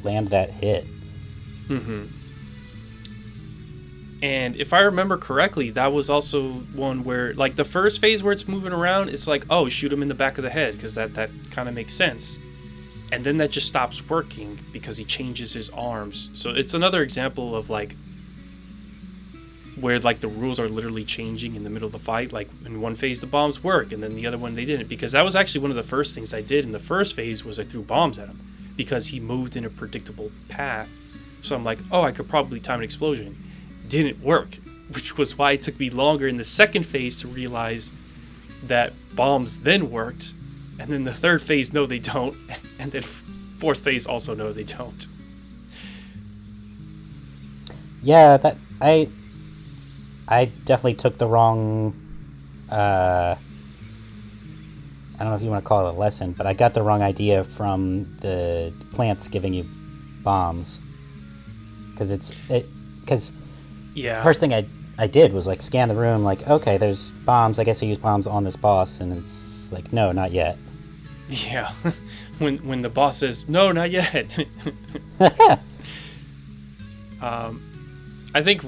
land that hit. Mm-hmm. And if I remember correctly, that was also one where, like, the first phase where it's moving around, it's like, oh, shoot him in the back of the head, because that kind of makes sense. And then that just stops working because he changes his arms. So it's another example of, like, where, like, the rules are literally changing in the middle of the fight. Like, in one phase, the bombs work, and then the other one, they didn't. Because that was actually one of the first things I did in the first phase was I threw bombs at him. Because he moved in a predictable path. So I'm like, oh, I could probably time an explosion. Didn't work, which was why it took me longer in the second phase to realize that bombs then worked, and then the third phase, no, they don't, and then fourth phase, also, no, they don't. Yeah, that I definitely took the wrong. I don't know if you want to call it a lesson, but I got the wrong idea from the plants giving you bombs, because Yeah. first thing I did was like scan the room, like, okay, there's bombs. I guess I use bombs on this boss, and it's like, no, not yet. Yeah. when the boss says, no, not yet. I think,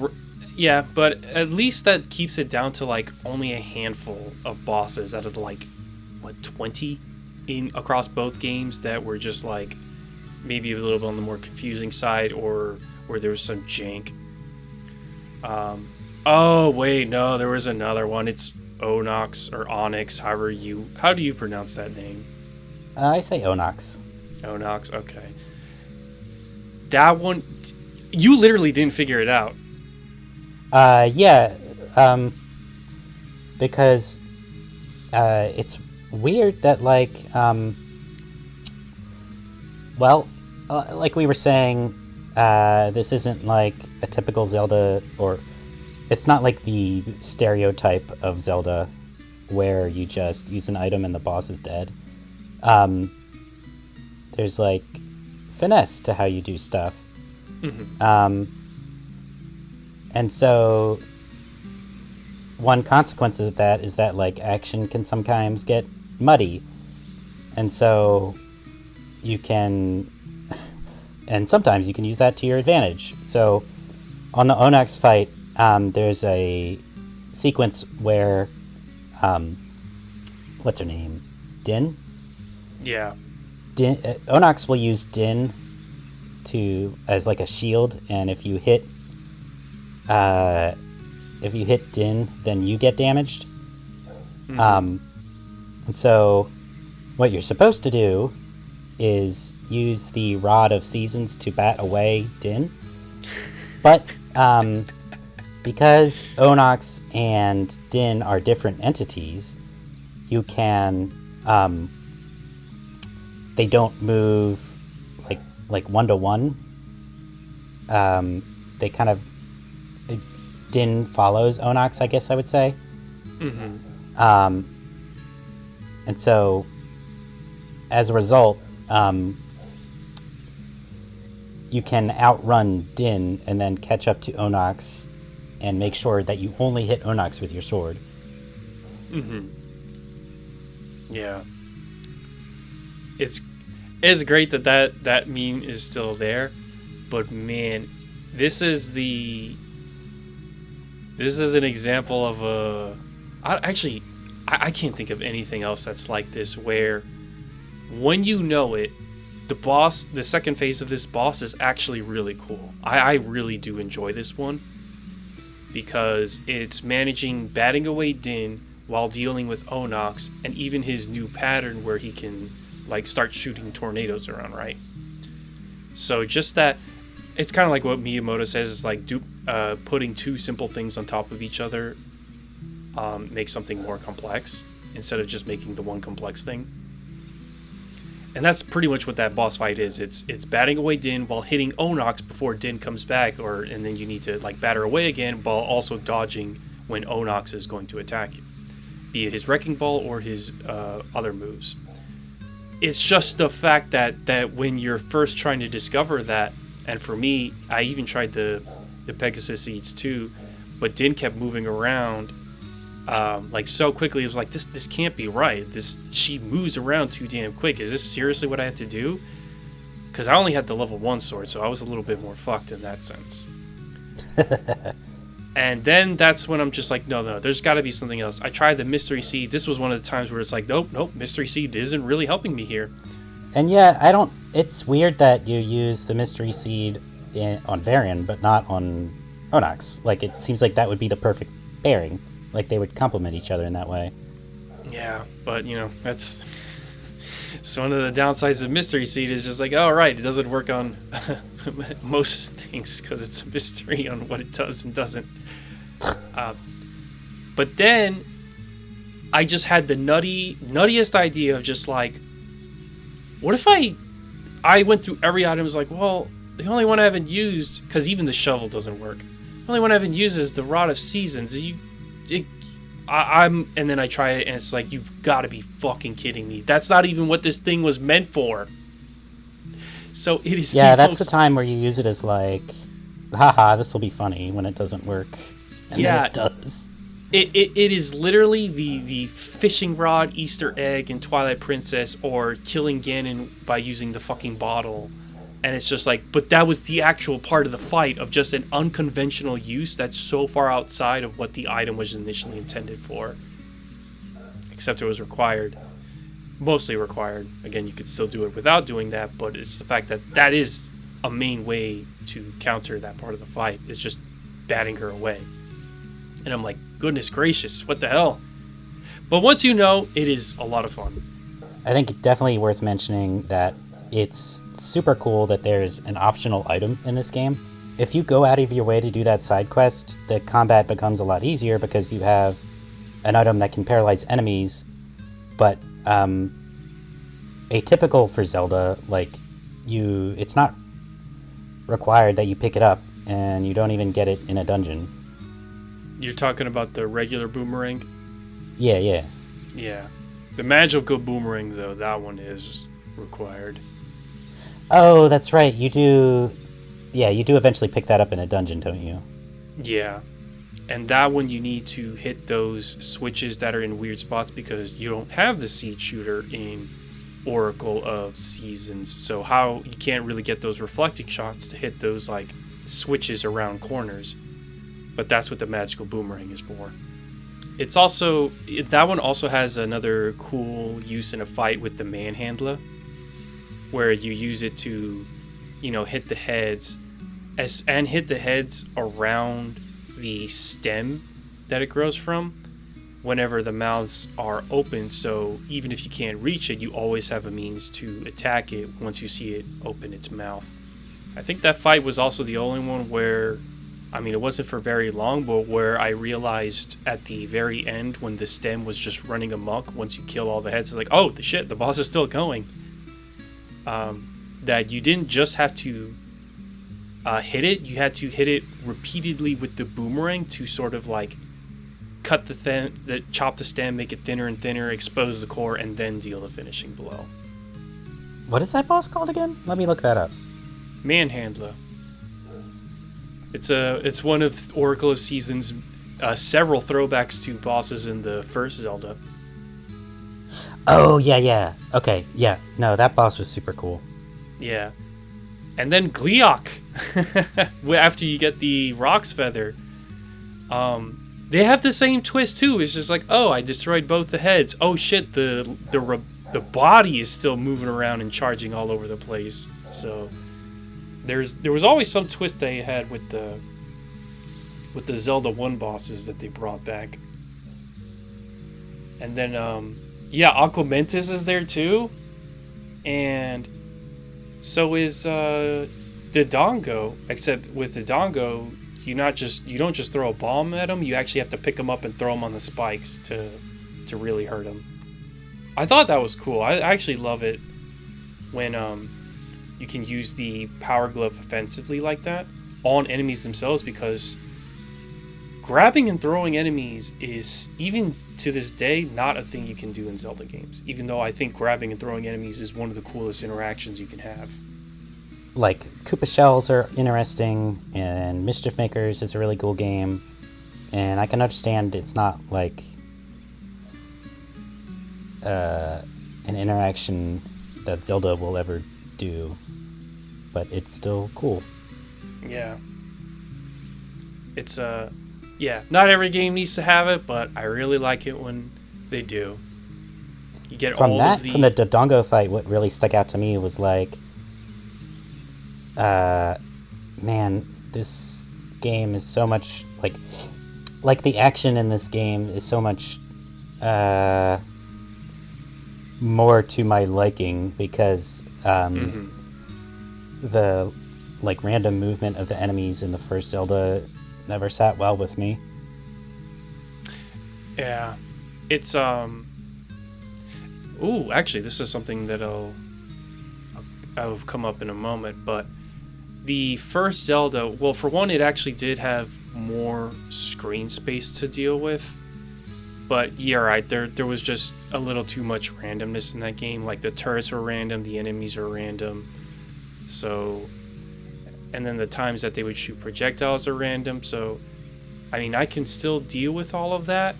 yeah, but at least that keeps it down to like only a handful of bosses out of the, like, what, 20 across both games that were just like maybe a little bit on the more confusing side, or where there was some jank. Oh wait, no, there was another one. It's Onyx or Onyx, how do you pronounce that name? I say Onyx. Onyx, okay. That one, you literally didn't figure it out. Yeah, because it's weird that, like, like we were saying, this isn't like a typical Zelda, or it's not like the stereotype of Zelda where you just use an item and the boss is dead. There's like finesse to how you do stuff. Mm-hmm. And so one consequence of that is that, like, action can sometimes get muddy. And so you can, and sometimes you can use that to your advantage. So on the Onyx fight, there's a sequence where, what's her name? Din? Yeah. Onyx will use Din as like a shield, and if you hit Din, then you get damaged. Mm-hmm. And so what you're supposed to do is use the Rod of Seasons to bat away Din. But because Onyx and Din are different entities, you can they don't move like one-to-one. They kind of, Din follows Onyx, I guess I would say. Mm-hmm. And so as a result, you can outrun Din and then catch up to Onyx and make sure that you only hit Onyx with your sword. Mm-hmm. Yeah. It's great that meme is still there, but man, this is an example of I can't think of anything else that's like this, where when you know it, the second phase of this boss is actually really cool. I really do enjoy this one, because it's managing batting away Din while dealing with Onyx, and even his new pattern where he can like start shooting tornadoes around, right? So just that, it's kind of like what Miyamoto says, is like putting two simple things on top of each other makes something more complex instead of just making the one complex thing. And that's pretty much what that boss fight is. It's batting away Din while hitting Onox before Din comes back, and then you need to like batter away again while also dodging when Onox is going to attack you, be it his Wrecking Ball or his other moves. It's just the fact that when you're first trying to discover that, and for me, I even tried the Pegasus Seeds too, but Din kept moving around like so quickly. It was like, this can't be right. She moves around too damn quick. Is this seriously what I have to do? Because I only had the level 1 sword, so I was a little bit more fucked in that sense. And then that's when I'm just like, no, there's got to be something else. I tried the Mystery Seed. This was one of the times where it's like, nope, Mystery Seed isn't really helping me here. And yeah, it's weird that you use the Mystery Seed on Varian, but not on Onox. Like, it seems like that would be the perfect pairing. Like, they would complement each other in that way. Yeah, but, that's... So one of the downsides of Mystery Seed is just like, oh, right, it doesn't work on most things because it's a mystery on what it does and doesn't. But then I just had the nuttiest idea of just like, what if I went through every item and was like, well, the only one I haven't used, because even the shovel doesn't work. The only one I haven't used is the Rod of Seasons. And then I try it and it's like, you've got to be fucking kidding me. That's not even what this thing was meant for. So it is. Yeah, that's the time where you use it as like, haha, this will be funny when it doesn't work. And then it does. It is literally the fishing rod Easter egg in Twilight Princess, or killing Ganon by using the fucking bottle. And it's just like, but that was the actual part of the fight of just an unconventional use that's so far outside of what the item was initially intended for. Except it was required. Mostly required. Again, you could still do it without doing that, but it's the fact that that is a main way to counter that part of the fight, is just batting her away. And I'm like, goodness gracious, what the hell? But once you know, it is a lot of fun. I think it's definitely worth mentioning that it's super cool that there's an optional item in this game. If you go out of your way to do that side quest, the combat becomes a lot easier because you have an item that can paralyze enemies, but atypical for Zelda, like, it's not required that you pick it up, and you don't even get it in a dungeon. You're talking about the regular boomerang? Yeah. Yeah. The magical boomerang, though, that one is required. Oh, that's right. You do eventually pick that up in a dungeon, don't you? Yeah. And that one you need to hit those switches that are in weird spots because you don't have the seed shooter in Oracle of Seasons. So you can't really get those reflecting shots to hit those like switches around corners. But that's what the magical boomerang is for. It's also, that one also has another cool use in a fight with the manhandler, where you use it to, hit the heads around the stem that it grows from whenever the mouths are open. So even if you can't reach it, you always have a means to attack it once you see it open its mouth. I think that fight was also the only one where, it wasn't for very long, but where I realized at the very end when the stem was just running amok, once you kill all the heads, it's like, oh, the boss is still going. That you didn't just have to hit it, you had to hit it repeatedly with the boomerang to sort of like cut chop the stem, make it thinner and thinner, expose the core, and then deal the finishing blow. What is that boss called again? Let me look that up. Manhandler. It's one of Oracle of Seasons' several throwbacks to bosses in the first Zelda. Oh, yeah. Okay, yeah. No, that boss was super cool. Yeah. And then Gleeok, after you get the Rock's Feather, they have the same twist too. It's just like, oh, I destroyed both the heads. Oh shit, the body is still moving around and charging all over the place. So there was always some twist they had with the Zelda 1 bosses that they brought back. And then Aquamentus is there too. And so is Dodongo, except with Dodongo, you don't just throw a bomb at them, you actually have to pick them up and throw them on the spikes to really hurt them. I thought that was cool. I actually love it when you can use the Power Glove offensively like that on enemies themselves, because grabbing and throwing enemies is, even to this day, not a thing you can do in Zelda games, even though I think grabbing and throwing enemies is one of the coolest interactions you can have. Like, Koopa Shells are interesting, and Mischief Makers is a really cool game, and I can understand it's not like an interaction that Zelda will ever do, but it's still cool. Yeah. It's not every game needs to have it, but I really like it when they do. You get From all that, of the... from the Dodongo fight, what really stuck out to me was like, man, this game is so much like the action in this game is so much more to my liking, because the like random movement of the enemies in the first Zelda never sat well with me. Yeah. It's ooh, actually this is something that'll come up in a moment, but the first Zelda, well, for one, it actually did have more screen space to deal with. But yeah, right, there was just a little too much randomness in that game. Like, the turrets were random, the enemies were random. So, and then the times that they would shoot projectiles are random. So, I mean, I can still deal with all of that,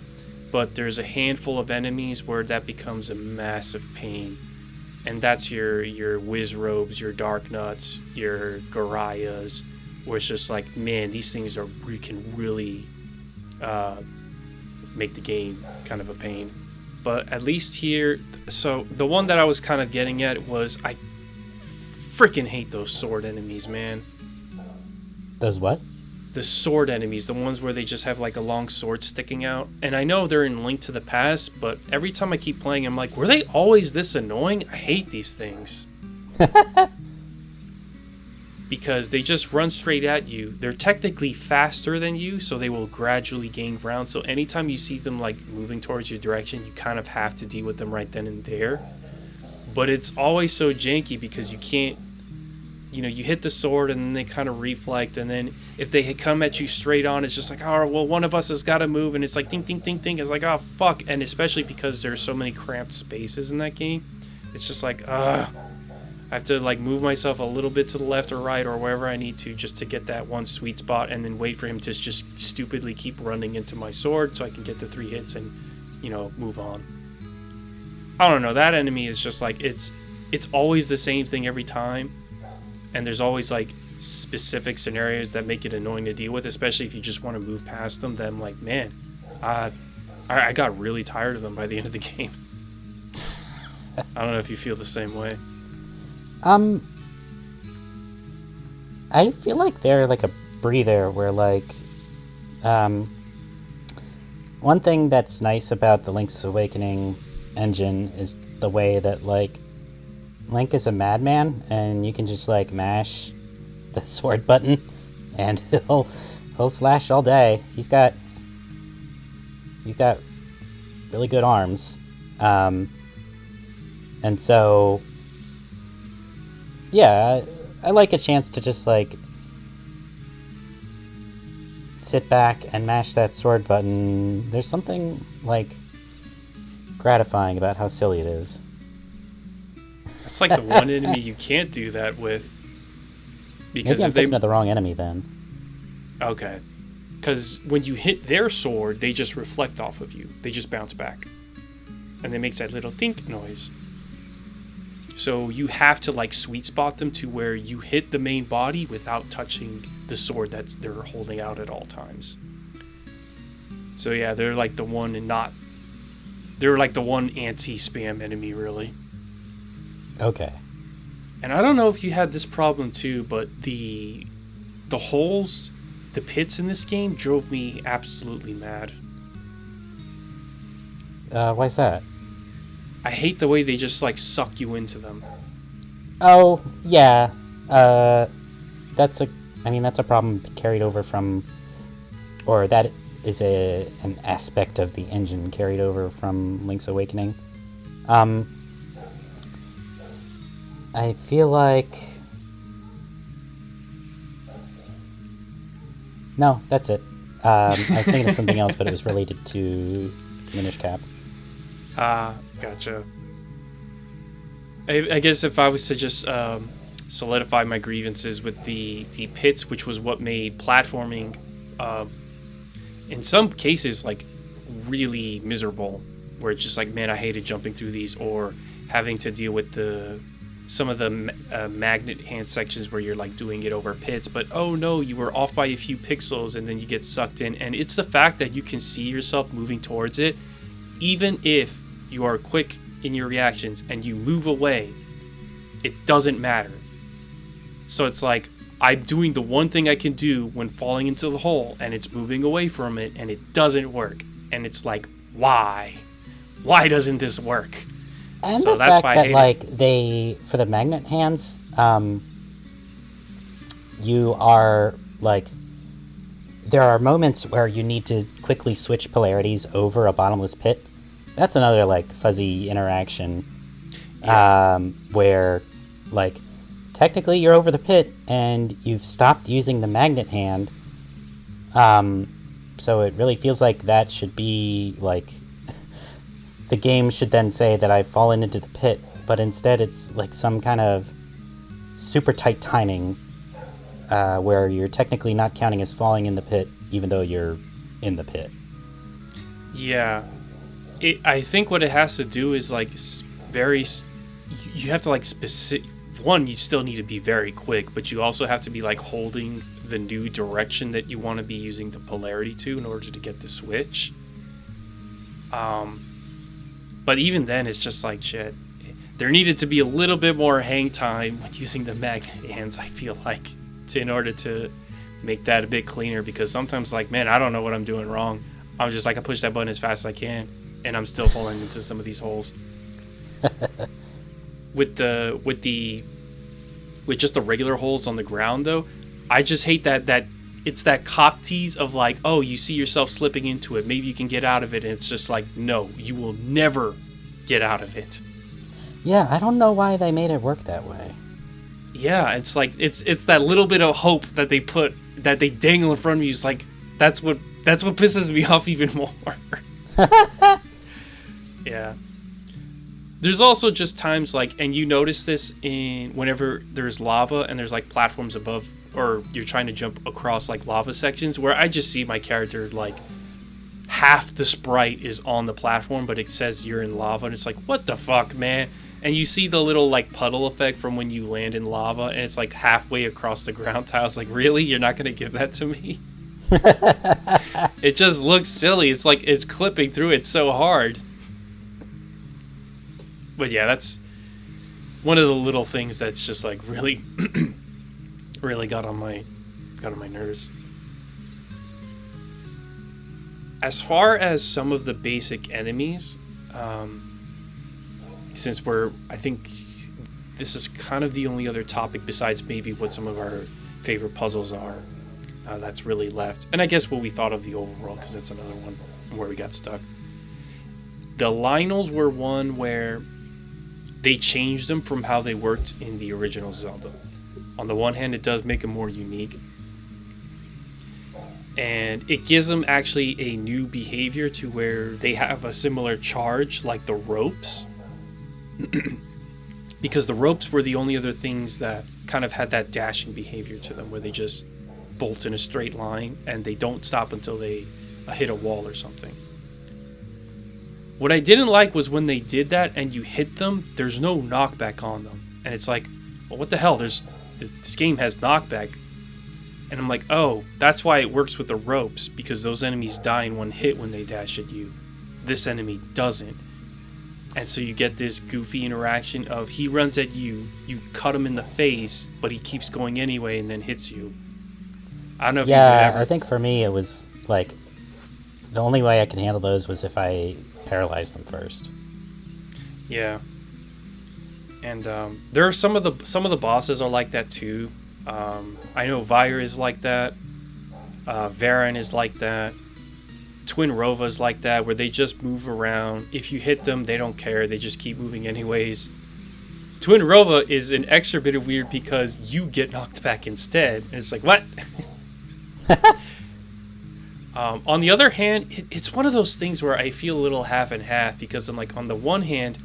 but there's a handful of enemies where that becomes a massive pain. And that's your Wizrobes, your Dark Nuts, your Garayas, where it's just like, man, these things can really make the game kind of a pain. But at least here, so the one that I was kind of getting at was, I freaking hate those sword enemies, man. Those what? The sword enemies, the ones where they just have like a long sword sticking out. And I know they're in Link to the Past, but every time I keep playing, I'm like, were they always this annoying? I hate these things. Because they just run straight at you. They're technically faster than you, so they will gradually gain ground. So anytime you see them like moving towards your direction, you kind of have to deal with them right then and there. But it's always so janky because you can't, you hit the sword and then they kind of reflect, and then if they come at you straight on, it's just like, oh, well, one of us has got to move, and it's like ding, ding, ding, ding. It's like, oh, fuck. And especially because there's so many cramped spaces in that game, it's just like, I have to like move myself a little bit to the left or right or wherever I need to just to get that one sweet spot, and then wait for him to just stupidly keep running into my sword so I can get the 3 hits and, move on. I don't know. That enemy is just like, it's always the same thing every time. And there's always like specific scenarios that make it annoying to deal with, especially if you just want to move past them. Then I'm like, man, I got really tired of them by the end of the game. I don't know if you feel the same way. I feel like they're like a breather where like, one thing that's nice about the Link's Awakening engine is the way that like Link is a madman, and you can just like mash the sword button and he'll slash all day. You've got really good arms. And so yeah, I like a chance to just like sit back and mash that sword button. There's something like gratifying about how silly it is. It's like the one enemy you can't do that with. Because maybe I'm thinking of the wrong enemy then. Okay. Because when you hit their sword, they just reflect off of you. They just bounce back. And it makes that little tink noise. So you have to like sweet spot them to where you hit the main body without touching the sword that they're holding out at all times. So yeah, they're like the one anti-spam enemy, really. Okay. And I don't know if you had this problem too, but the holes, the pits in this game drove me absolutely mad. Why's that? I hate the way they just like suck you into them. Oh, yeah. Uh, that's a, I mean, that's a problem carried over from, or that is an aspect of the engine carried over from Link's Awakening. Um, I feel like, no, that's it. I was thinking of something else, but it was related to Minish Cap. Gotcha. I guess if I was to just solidify my grievances with the pits, which was what made platforming, uh, in some cases, like really miserable, where it's just like, man, I hated jumping through these, or having to deal with the some of the magnet hand sections where you're like doing it over pits, but oh no, you were off by a few pixels and then you get sucked in. And it's the fact that you can see yourself moving towards it, even if you are quick in your reactions and you move away, it doesn't matter. So it's like, I'm doing the one thing I can do when falling into the hole, and it's moving away from it, and it doesn't work. And it's like, why? Why doesn't this work? And So the that's fact why I that, hate like, they, for the magnet hands, you are, like, there are moments where you need to quickly switch polarities over a bottomless pit. That's another, like, fuzzy interaction. Yeah. Where, like, technically you're over the pit and you've stopped using the magnet hand. So it really feels like that should be, like, the game should then say that I've fallen into the pit, but instead it's like some kind of super tight timing where you're technically not counting as falling in the pit, even though you're in the pit. Yeah. I think what it has to do is like you have to like specific. One, you still need to be very quick, but you also have to be like holding the new direction that you want to be using the polarity to in order to get the switch. But even then, it's just like shit. There needed to be a little bit more hang time when using the magnet hands, I feel like, in order to make that a bit cleaner, because sometimes, like, man, I don't know what I'm doing wrong. I'm just like, I push that button as fast as I can, and I'm still falling into some of these holes. With just the regular holes on the ground, though, I just hate that it's that cock tease of like, oh, you see yourself slipping into it, maybe you can get out of it, and it's just like, no, you will never get out of it. Yeah, I don't know why they made it work that way. Yeah, it's like it's that little bit of hope that they dangle in front of you. It's like that's what pisses me off even more. Yeah. There's also just times like, and you notice this in whenever there's lava and there's like platforms above, or you're trying to jump across like lava sections, where I just see my character like half the sprite is on the platform, but it says you're in lava, and it's like, what the fuck, man? And you see the little like puddle effect from when you land in lava, and it's like halfway across the ground tiles. Like, really? You're not gonna give that to me? It just looks silly. It's like it's clipping through it so hard. But yeah, that's one of the little things that's just like really, really got on my nerves. As far as some of the basic enemies, since I think this is kind of the only other topic besides maybe what some of our favorite puzzles are, that's really left. And I guess what we thought of the overworld, because that's another one where we got stuck. The Lionels were one where they changed them from how they worked in the original Zelda. On the one hand, it does make them more unique, and it gives them actually a new behavior to where they have a similar charge like the ropes. Because the ropes were the only other things that kind of had that dashing behavior to them, where they just bolt in a straight line and they don't stop until they hit a wall or something. What I didn't like was when they did that and you hit them, there's no knockback on them. And it's like, well, what the hell? This game has knockback. And I'm like, oh, that's why it works with the ropes, because those enemies die in one hit when they dash at you. This enemy doesn't. And so you get this goofy interaction of he runs at you, you cut him in the face, but he keeps going anyway and then hits you. I don't know if you've ever... I think for me it was like the only way I could handle those was if I paralyzed them first. Yeah. And there are some of the bosses are like that too. I know Vyre is like that. Varen is like that. Twin Rova's like that, where they just move around. If you hit them, they don't care. They just keep moving anyways. Twin Rova is an extra bit of weird because you get knocked back instead. And it's like, what? On the other hand, it's one of those things where I feel a little half and half because I'm like, on the one hand,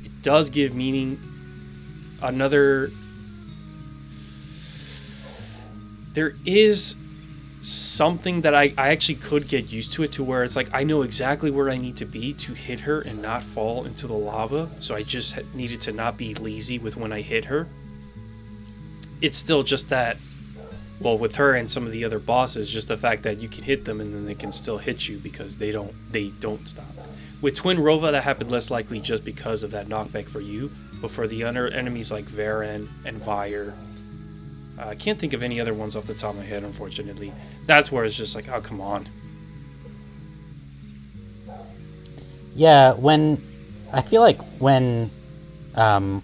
it does give meaning. There is something that I actually could get used to it, to where it's like I know exactly where I need to be to hit her and not fall into the lava, so I just needed to not be lazy with when I hit her. It's still just that, well, with her and some of the other bosses, just the fact that you can hit them and then they can still hit you because they don't stop. With Twin Rova, that happened less likely just because of that knockback for you, but for the other enemies like Varen and Vyre, I can't think of any other ones off the top of my head, unfortunately. That's where it's just like, oh, come on. Yeah, I feel like when the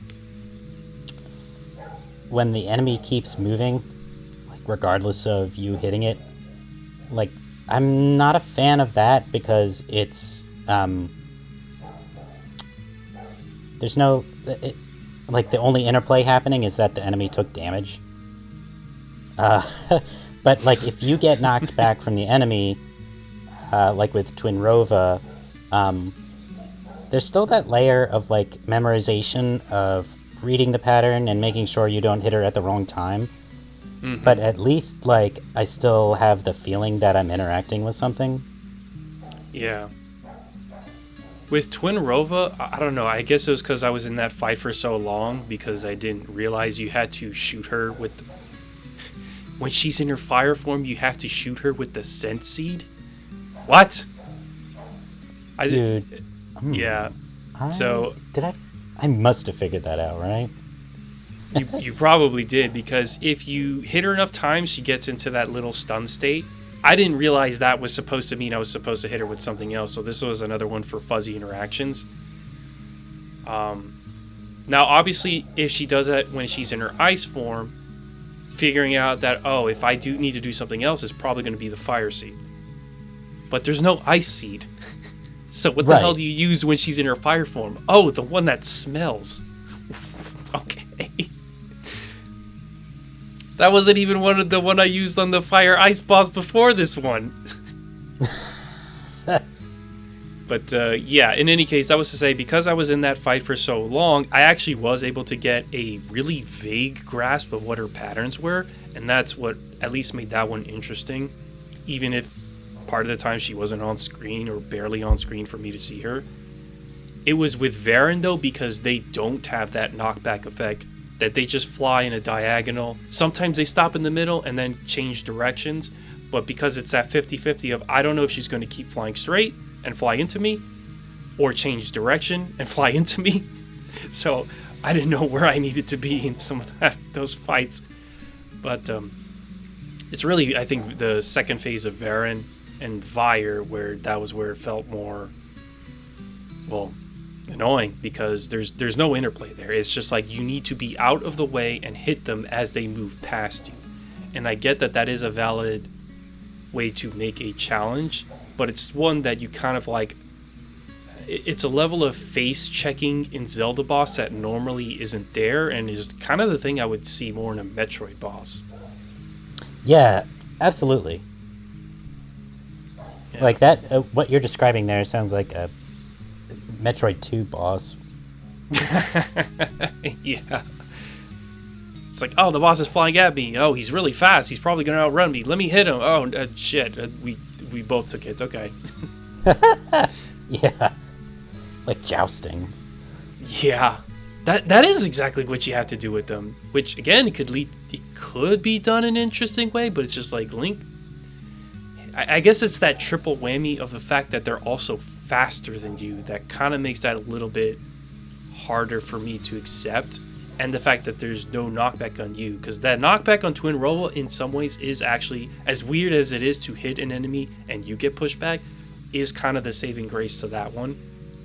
enemy keeps moving, like regardless of you hitting it, like I'm not a fan of that because it's there's no like the only interplay happening is that the enemy took damage. But like if you get knocked back from the enemy, like with Twin Rova, there's still that layer of like memorization of reading the pattern and making sure you don't hit her at the wrong time. Mm-hmm. But at least like I still have the feeling that I'm interacting with something. Yeah. With Twin Rova, I don't know. I guess it was because I was in that fight for so long because I didn't realize you had to shoot her with when she's in her fire form, you have to shoot her with the scent seed? What? Dude. Yeah. I must have figured that out, right? You probably did, because if you hit her enough times, she gets into that little stun state. I didn't realize that was supposed to mean I was supposed to hit her with something else, so this was another one for fuzzy interactions. Now, obviously, if she does that when she's in her ice form, figuring out that, oh, if I do need to do something else, it's probably going to be the fire seed. But there's no ice seed. So what the hell do you use when she's in her fire form? Oh, the one that smells. Okay. That wasn't even the one I used on the fire ice boss before this one. But yeah, in any case, I was to say, because I was in that fight for so long, I actually was able to get a really vague grasp of what her patterns were, and that's what at least made that one interesting, even if part of the time she wasn't on screen or barely on screen for me to see her. It was with Varen, though, because they don't have that knockback effect, that they just fly in a diagonal. Sometimes they stop in the middle and then change directions, but because it's that 50-50 of I don't know if she's going to keep flying straight and fly into me, or change direction and fly into me. So I didn't know where I needed to be in some of those fights. But it's really, I think, the second phase of Varen and Vyre where it felt more, well, annoying, because there's no interplay there. It's just like you need to be out of the way and hit them as they move past you. And I get that is a valid way to make a challenge, but it's one that you kind of like, it's a level of face checking in Zelda boss that normally isn't there, and is kind of the thing I would see more in a Metroid boss. Yeah, absolutely. Yeah. Like that, what you're describing there sounds like a Metroid 2 boss. Yeah. It's like, oh, the boss is flying at me. Oh, he's really fast. He's probably going to outrun me. Let me hit him. Oh, shit. We both took hits. Okay. Yeah. Like jousting. Yeah. That is exactly what you have to do with them. Which, again, it could be done in an interesting way, but it's just like Link. I guess it's that triple whammy of the fact that they're also faster than you that kind of makes that a little bit harder for me to accept. And the fact that there's no knockback on you, because that knockback on Twin Rova in some ways is actually, as weird as it is to hit an enemy and you get pushed back, is kind of the saving grace to that one.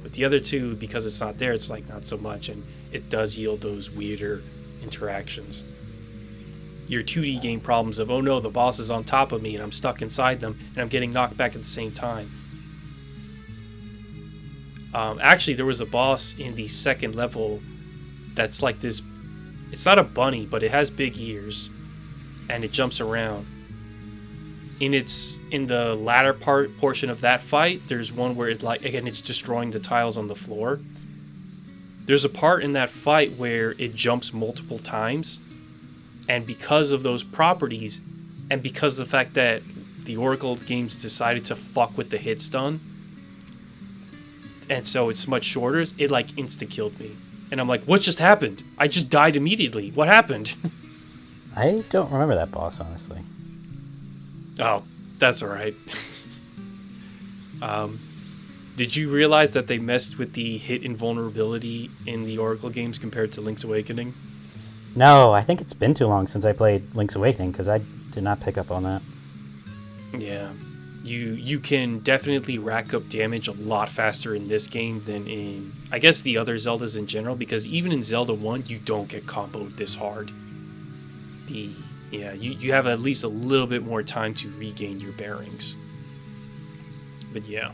With the other two, because it's not there, it's like not so much, and it does yield those weirder interactions. Your 2D game problems of, oh no, the boss is on top of me and I'm stuck inside them and I'm getting knocked back at the same time. Actually, there was a boss in the second level that's like this. It's not a bunny, but it has big ears and it jumps around. In the latter portion of that fight, there's one where it's destroying the tiles on the floor. There's a part in that fight where it jumps multiple times, and because of those properties, and because of the fact that the Oracle games decided to fuck with the hit stun, and so it's much shorter, it like insta-killed me. And I'm like, what just happened? I just died immediately. What happened? I don't remember that boss, honestly. Oh, that's alright. Did you realize that they messed with the hit invulnerability in the Oracle games compared to Link's Awakening? No, I think it's been too long since I played Link's Awakening, because I did not pick up on that. Yeah. You can definitely rack up damage a lot faster in this game than in, I guess, the other Zeldas in general, because even in Zelda 1, you don't get comboed this hard. You have at least a little bit more time to regain your bearings. But yeah.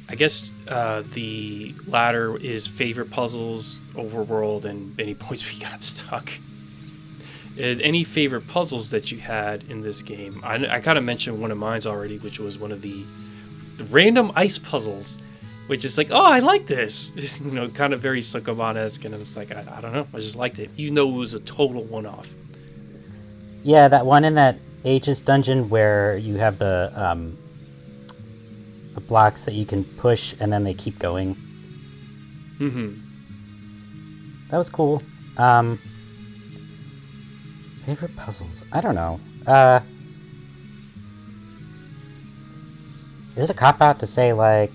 I guess the latter is favorite puzzles, overworld, and any points we got stuck. Any favorite puzzles that you had in this game? I kind of mentioned one of mine already, which was one of the random ice puzzles, which is like, oh, I like this. It's, kind of very Sukuban-esque, and I was like, I don't know, I just liked it, even though it was a total one-off. Yeah, that one in that Aegis dungeon where you have the blocks that you can push and then they keep going. Mm-hmm. That was cool. Favorite puzzles? I don't know. Is it a cop-out to say, like,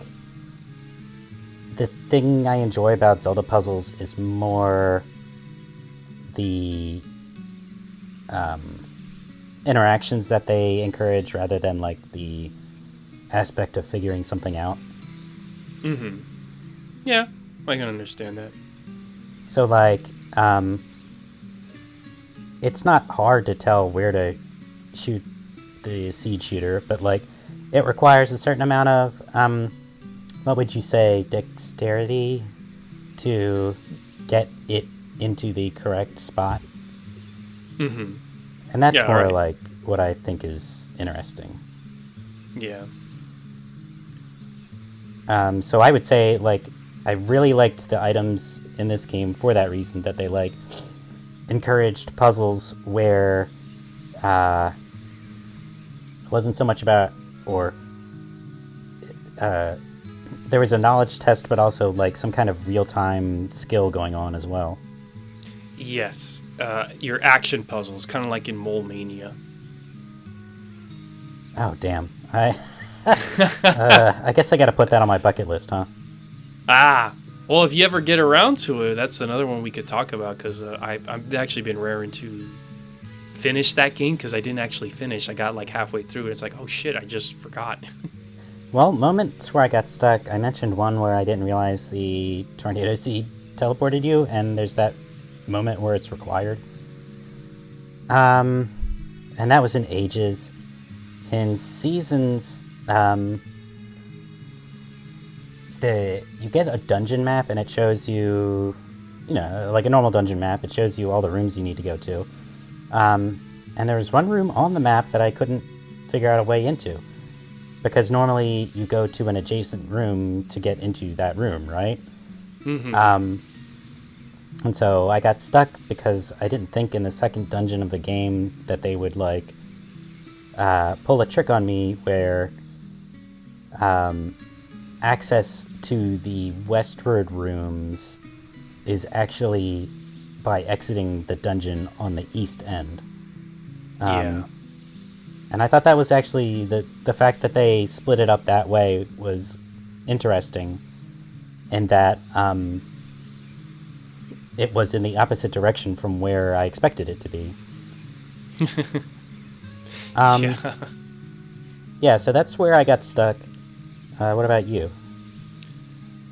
the thing I enjoy about Zelda puzzles is more the interactions that they encourage rather than, like, the aspect of figuring something out? Mm-hmm. Yeah, I can understand that. So, like, it's not hard to tell where to shoot the seed shooter, but, like, it requires a certain amount of, what would you say, dexterity to get it into the correct spot. Mm-hmm. And that's more right. like what I think is interesting. Yeah. So I would say, like, I really liked the items in this game for that reason, that they, like, encouraged puzzles where it wasn't so much about, or there was a knowledge test, but also, like, some kind of real-time skill going on as well. Yes. Your action puzzles, kind of like in Mole Mania. Oh, damn. I guess I gotta put that on my bucket list, huh? Well, if you ever get around to it, that's another one we could talk about, because I've actually been raring to finish that game, because I didn't actually finish. I got like halfway through, and it's like, oh shit, I just forgot. Well, moments where I got stuck, I mentioned one where I didn't realize the tornado seed teleported you, and there's that moment where it's required. And that was in Ages. In Seasons, you get a dungeon map, and it shows you, like a normal dungeon map, it shows you all the rooms you need to go to. And there was one room on the map that I couldn't figure out a way into, because normally you go to an adjacent room to get into that room, right? Mm-hmm. And so I got stuck because I didn't think in the second dungeon of the game that they would, like, pull a trick on me where access to the westward rooms is actually by exiting the dungeon on the east end. Yeah. And I thought that was actually, the fact that they split it up that way was interesting, in that it was in the opposite direction from where I expected it to be. Yeah. Yeah, so that's where I got stuck. What about you?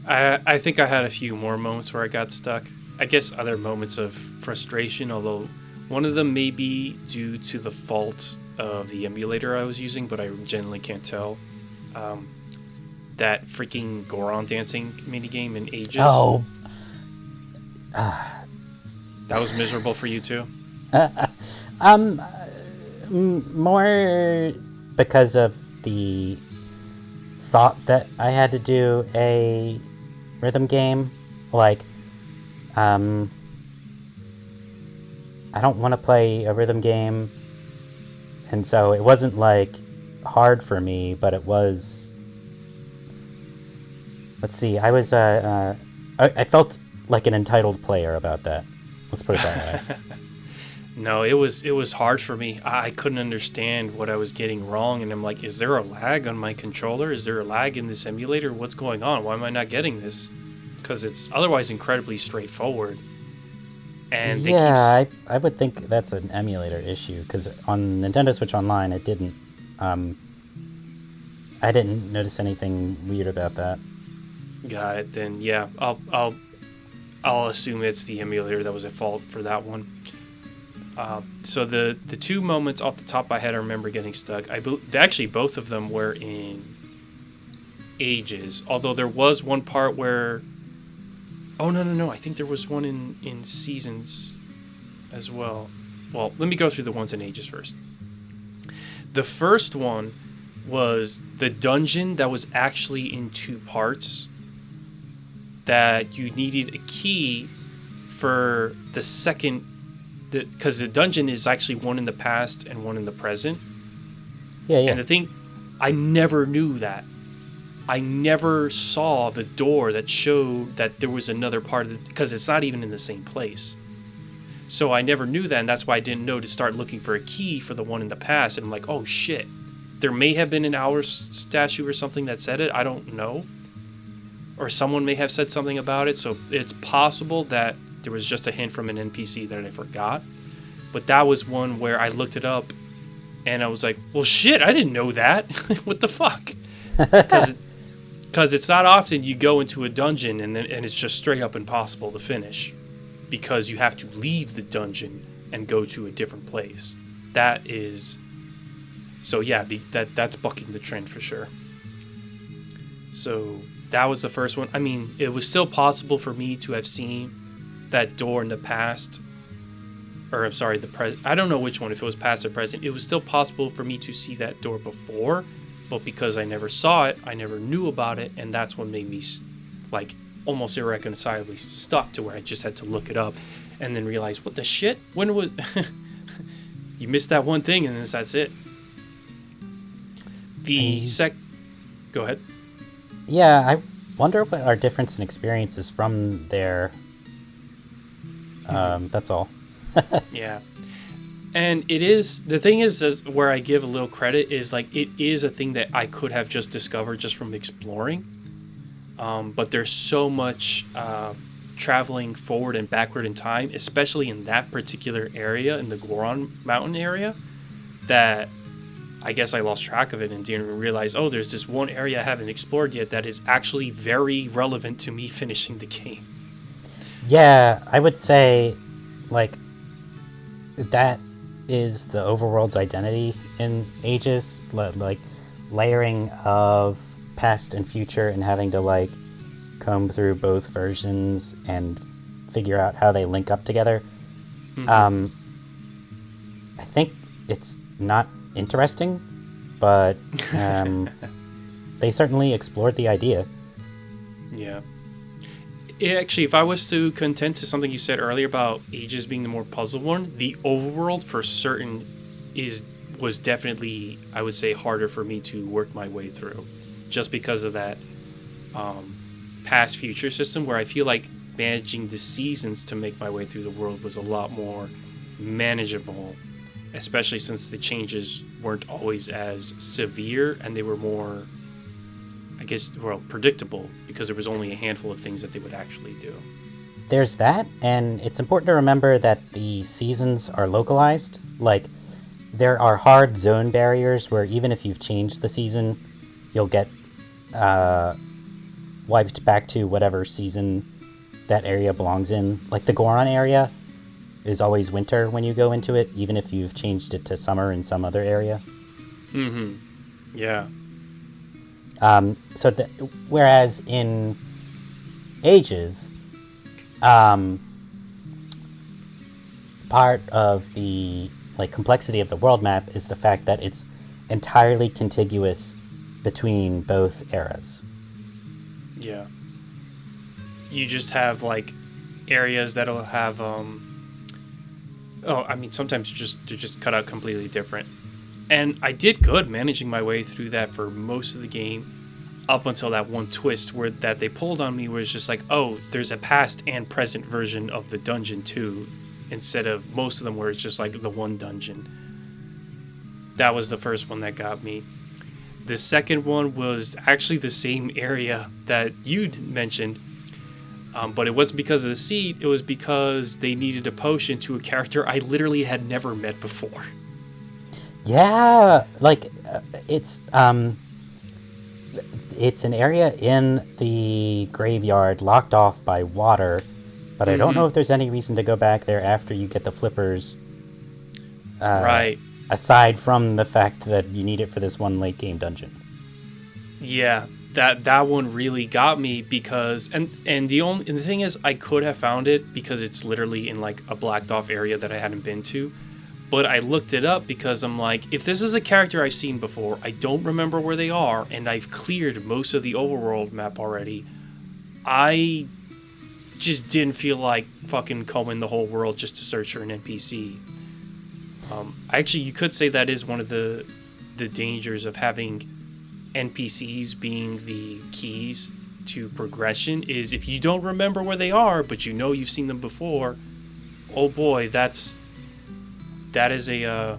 I think I had a few more moments where I got stuck. I guess other moments of frustration, although one of them may be due to the fault of the emulator I was using, but I generally can't tell. Um, that freaking Goron dancing minigame in Ages. Oh, That was miserable for you too? more because of the thought that I had to do a rhythm game. Like, I don't want to play a rhythm game, and so it wasn't like hard for me, but it was. Let's see. I felt like an entitled player about that. Let's put it that way. No, it was hard for me. I couldn't understand what I was getting wrong, and I'm like, is there a lag on my controller? Is there a lag in this emulator? What's going on? Why am I not getting this? Because it's otherwise incredibly straightforward. And yeah, I would think that's an emulator issue, because on Nintendo Switch Online, it didn't. I didn't notice anything weird about that. got it. Then yeah, I'll assume it's the emulator that was at fault for that one. So the two moments off the top of my head I remember getting stuck. Actually both of them were in Ages. Although there was one part where, oh no, I think there was one in Seasons as well. Well, let me go through the ones in Ages first. The first one was the dungeon that was actually in two parts. That you needed a key for the second, because the dungeon is actually one in the past and one in the present. Yeah. And the thing, I never knew that. I never saw the door that showed that there was another part of it, because it's not even in the same place. So I never knew that, and that's why I didn't know to start looking for a key for the one in the past. And I'm like, oh shit. There may have been an hour statue or something that said it. I don't know. Or someone may have said something about it, so it's possible that there was just a hint from an NPC that I forgot. But that was one where I looked it up, and I was like, well, shit, I didn't know that. What the fuck? Because it's not often you go into a dungeon and it's just straight up impossible to finish, because you have to leave the dungeon and go to a different place. That is... So yeah, that's bucking the trend for sure. So... that was the first one. I mean, it was still possible for me to have seen that door in the past. Or, I'm sorry, the present. I don't know which one, if it was past or present. It was still possible for me to see that door before. But because I never saw it, I never knew about it. And that's what made me, like, almost irreconcilably stuck to where I just had to look it up. And then realize, what the shit? When was... You missed that one thing, and that's it. Go ahead. Yeah, I wonder what our difference in experience is from there. That's all. Yeah. And it is, the thing is where I give a little credit is, like, it is a thing that I could have just discovered just from exploring. But there's so much traveling forward and backward in time, especially in that particular area, in the Goron Mountain area, that I guess I lost track of it and didn't realize, oh, there's this one area I haven't explored yet that is actually very relevant to me finishing the game. Yeah, I would say, like, that is the overworld's identity in Ages, like, layering of past and future and having to, like, comb through both versions and figure out how they link up together. Mm-hmm. I think it's not interesting, but they certainly explored the idea. Yeah. Actually, if I was to contend to something you said earlier about Ages being the more puzzle one, the overworld for certain was definitely, I would say, harder for me to work my way through, just because of that past future system, where I feel like managing the seasons to make my way through the world was a lot more manageable, especially since the changes weren't always as severe and they were more, I guess, predictable, because there was only a handful of things that they would actually do. There's that, and it's important to remember that the seasons are localized. Like, there are hard zone barriers where even if you've changed the season, you'll get wiped back to whatever season that area belongs in. Like the Goron area is always winter when you go into it, even if you've changed it to summer in some other area. Mm-hmm. Yeah. Whereas in Ages, part of the complexity of the world map is the fact that it's entirely contiguous between both eras. Yeah. You just have areas that'll have sometimes they're just cut out completely different. And I did good managing my way through that for most of the game, up until that one twist that they pulled on me, where it's just oh, there's a past and present version of the dungeon too, instead of most of them where it's just the one dungeon. That was the first one that got me. The second one was actually the same area that you mentioned, but it wasn't because of the seed. It was because they needed a potion to a character I literally had never met before. Yeah, it's an area in the graveyard locked off by water, but I don't know if there's any reason to go back there after you get the flippers. Right. Aside from the fact that you need it for this one late game dungeon. Yeah, that one really got me because and the thing is, I could have found it because it's literally in a blacked off area that I hadn't been to, but I looked it up because I'm if this is a character I've seen before, I don't remember where they are, and I've cleared most of the overworld map already, I just didn't feel like fucking combing the whole world just to search for an NPC. Actually, you could say that is one of the dangers of having NPCs being the keys to progression, is if you don't remember where they are, but you know you've seen them before, oh boy, that is a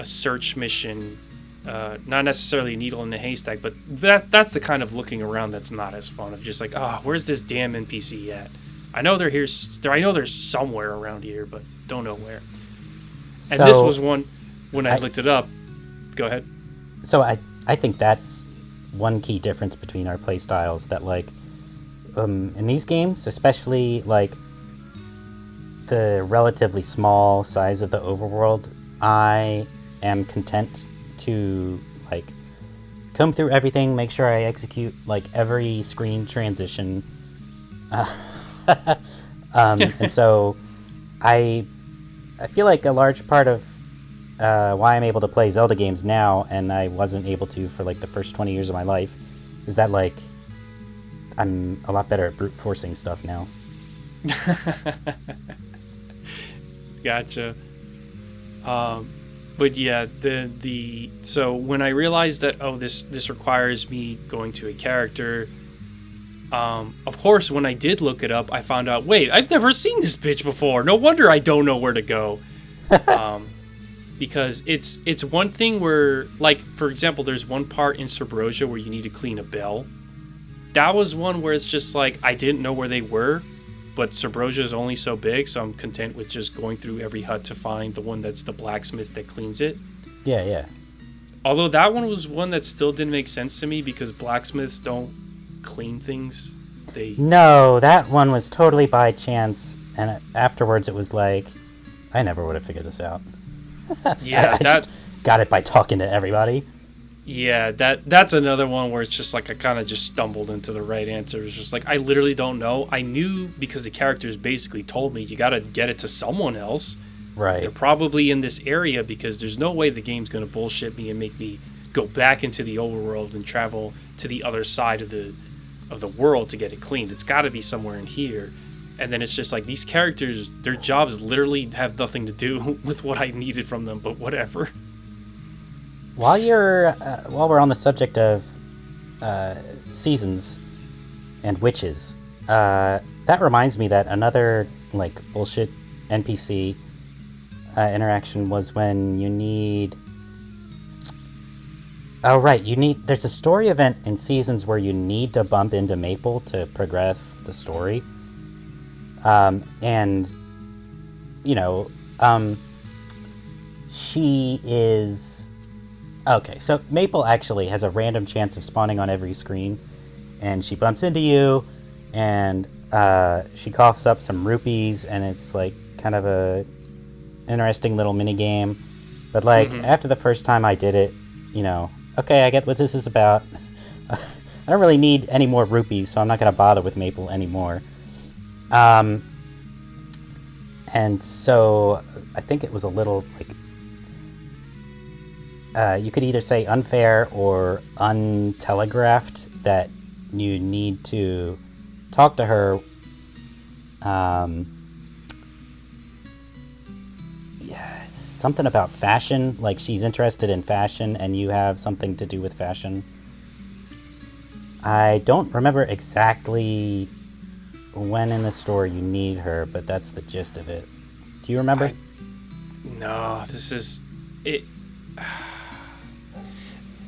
search mission, not necessarily a needle in a haystack, but that's the kind of looking around that's not as fun, of just where's this damn NPC at? I know they're here, I know they're somewhere around here, but don't know where. And this was one, when I looked it up. Go ahead. So I think that's one key difference between our play styles, that in these games, especially the relatively small size of the overworld, I am content to comb through everything, make sure I execute every screen transition, and so I feel like a large part of why I'm able to play Zelda games now, and I wasn't able to for the first 20 years of my life, is that I'm a lot better at brute forcing stuff now. Gotcha. But yeah, so when I realized that this requires me going to a character, of course when I did look it up, I found out, wait, I've never seen this bitch before. No wonder I don't know where to go. Because it's one thing where, for example, there's one part in Subrosia where you need to clean a bell. That was one where it's just I didn't know where they were, but Subrosia is only so big, so I'm content with just going through every hut to find the one that's the blacksmith that cleans it. Yeah. Although that one was one that still didn't make sense to me, because blacksmiths don't clean things. No, that one was totally by chance, and afterwards it was I never would have figured this out. Yeah, I just got it by talking to everybody. Yeah, that's another one where it's just I kind of just stumbled into the right answer. It's just I literally don't know. I knew because the characters basically told me you got to get it to someone else. Right. They're probably in this area, because there's no way the game's going to bullshit me and make me go back into the overworld and travel to the other side of the world to get it cleaned. It's got to be somewhere in here. And then it's just these characters, their jobs literally have nothing to do with what I needed from them, but whatever. While we're on the subject of seasons and witches, that reminds me that another bullshit NPC interaction was when you need. Oh right, there's a story event in Seasons where you need to bump into Maple to progress the story. And she is okay. So Maple actually has a random chance of spawning on every screen, and she bumps into you, and she coughs up some rupees, and it's like kind of a interesting little mini game. But like after the first time I did it, okay, I get what this is about. I don't really need any more rupees, so I'm not gonna bother with Maple anymore. And so I think it was a little like you could either say unfair or untelegraphed that you need to talk to her. Something about fashion, like she's interested in fashion and you have something to do with fashion. I don't remember exactly when in the story you need her, but that's the gist of it. Do you remember? No, this is it.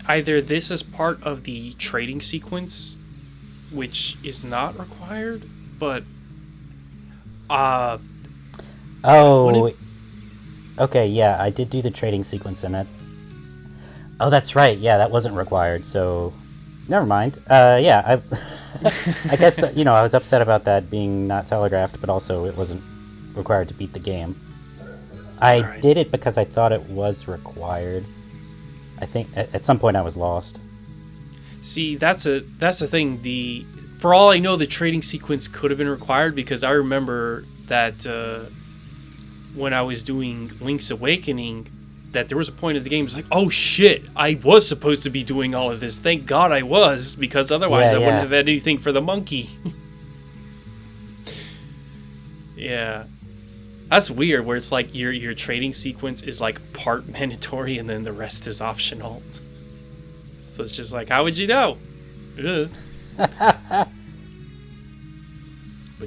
Either this is part of the trading sequence, which is not required, but okay, yeah, I did do the trading sequence in it. Oh, that's right. Yeah, that wasn't required. So, never mind. Yeah, I guess I was upset about that being not telegraphed, but also it wasn't required to beat the game. I did it because I thought it was required. I think at some point I was lost. See, that's the thing. For all I know, the trading sequence could have been required because I remember that when I was doing Link's Awakening, that there was a point of the game. It was like, oh shit, I was supposed to be doing all of this. Thank God I was, because otherwise I wouldn't have had anything for the monkey. Yeah. That's weird, where it's like your trading sequence is like part mandatory and then the rest is optional. So it's just like, how would you know? But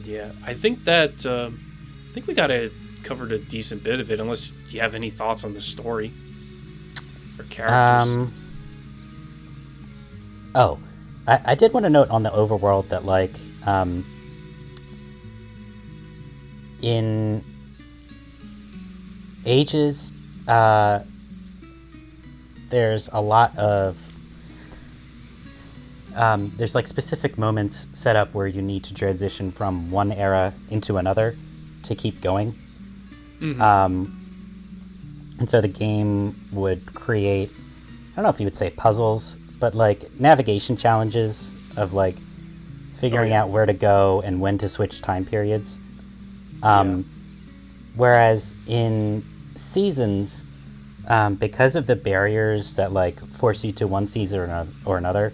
yeah, I think we gotta covered a decent bit of it, unless you have any thoughts on the story or characters. I did want to note on the overworld that like in Ages, there's a lot of there's like specific moments set up where you need to transition from one era into another to keep going. And so the game would create, I don't know if you would say puzzles, but like navigation challenges of like figuring out where to go and when to switch time periods. Whereas in Seasons, because of the barriers that like force you to one season or another,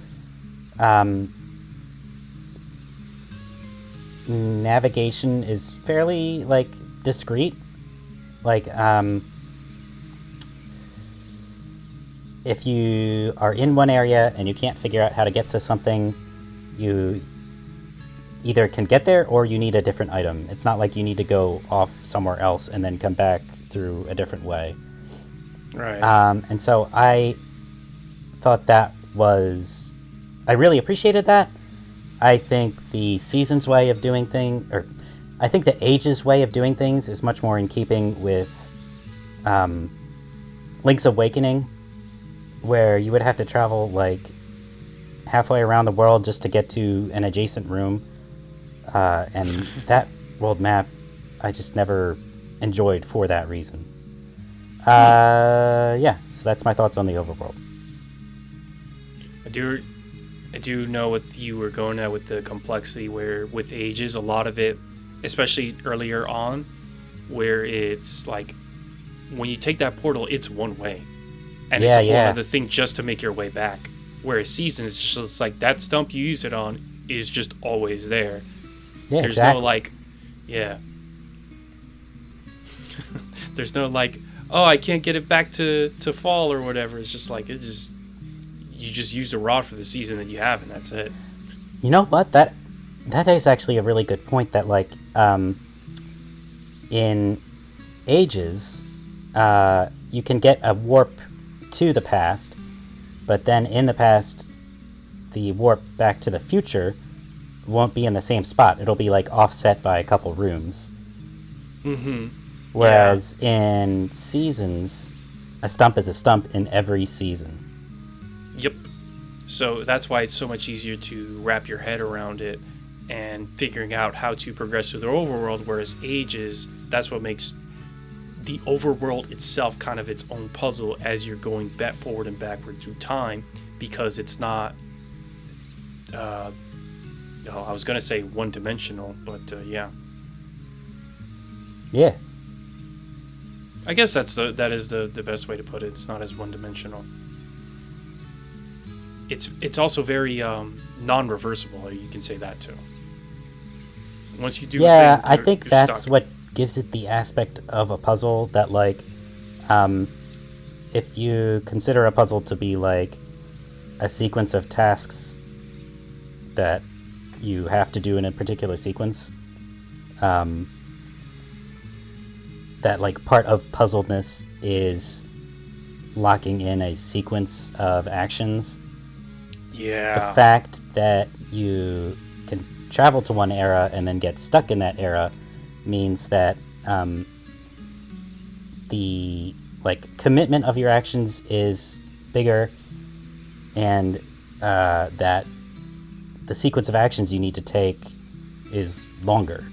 navigation is fairly like discrete. Like, if you are in one area and you can't figure out how to get to something, you either can get there or you need a different item. It's not like you need to go off somewhere else and then come back through a different way. Right. And so I thought I really appreciated that. I think the Seasons way of doing things, or I think the Ages way of doing things is much more in keeping with Link's Awakening, where you would have to travel like halfway around the world just to get to an adjacent room. And that world map I just never enjoyed for that reason. Yeah, so that's my thoughts on the overworld. I do know what you were going at with the complexity, where with Ages, a lot of it, especially earlier on, where it's like when you take that portal, it's one way, and it's a whole other thing just to make your way back. Whereas Seasons, it's just like that stump you use it on is just always there. Yeah, there's exactly. no like, yeah. There's no like, oh, I can't get it back to fall or whatever. It's just like you just use the rod for the season that you have, and that's it. You know what? That is actually a really good point. That like in Ages, you can get a warp to the past, but then in the past, the warp back to the future won't be in the same spot. It'll be like offset by a couple rooms. Mm-hmm. Whereas in Seasons, a stump is a stump in every season. Yep. So that's why it's so much easier to wrap your head around it and figuring out how to progress through the overworld, whereas Age is, that's what makes the overworld itself kind of its own puzzle as you're going back forward and backward through time, because it's not I was gonna say one-dimensional, but yeah, I guess that is the best way to put it. It's not as one-dimensional. It's also very non-reversible. You can say that too. Once you do, yeah, a thing, I think you're that's stuck. what gives it the aspect of a puzzle that, like, if you consider a puzzle to be like a sequence of tasks that you have to do in a particular sequence, that, like, part of puzzledness is locking in a sequence of actions. Yeah. The fact that you can travel to one era and then get stuck in that era means that the, like, commitment of your actions is bigger, and that the sequence of actions you need to take is longer.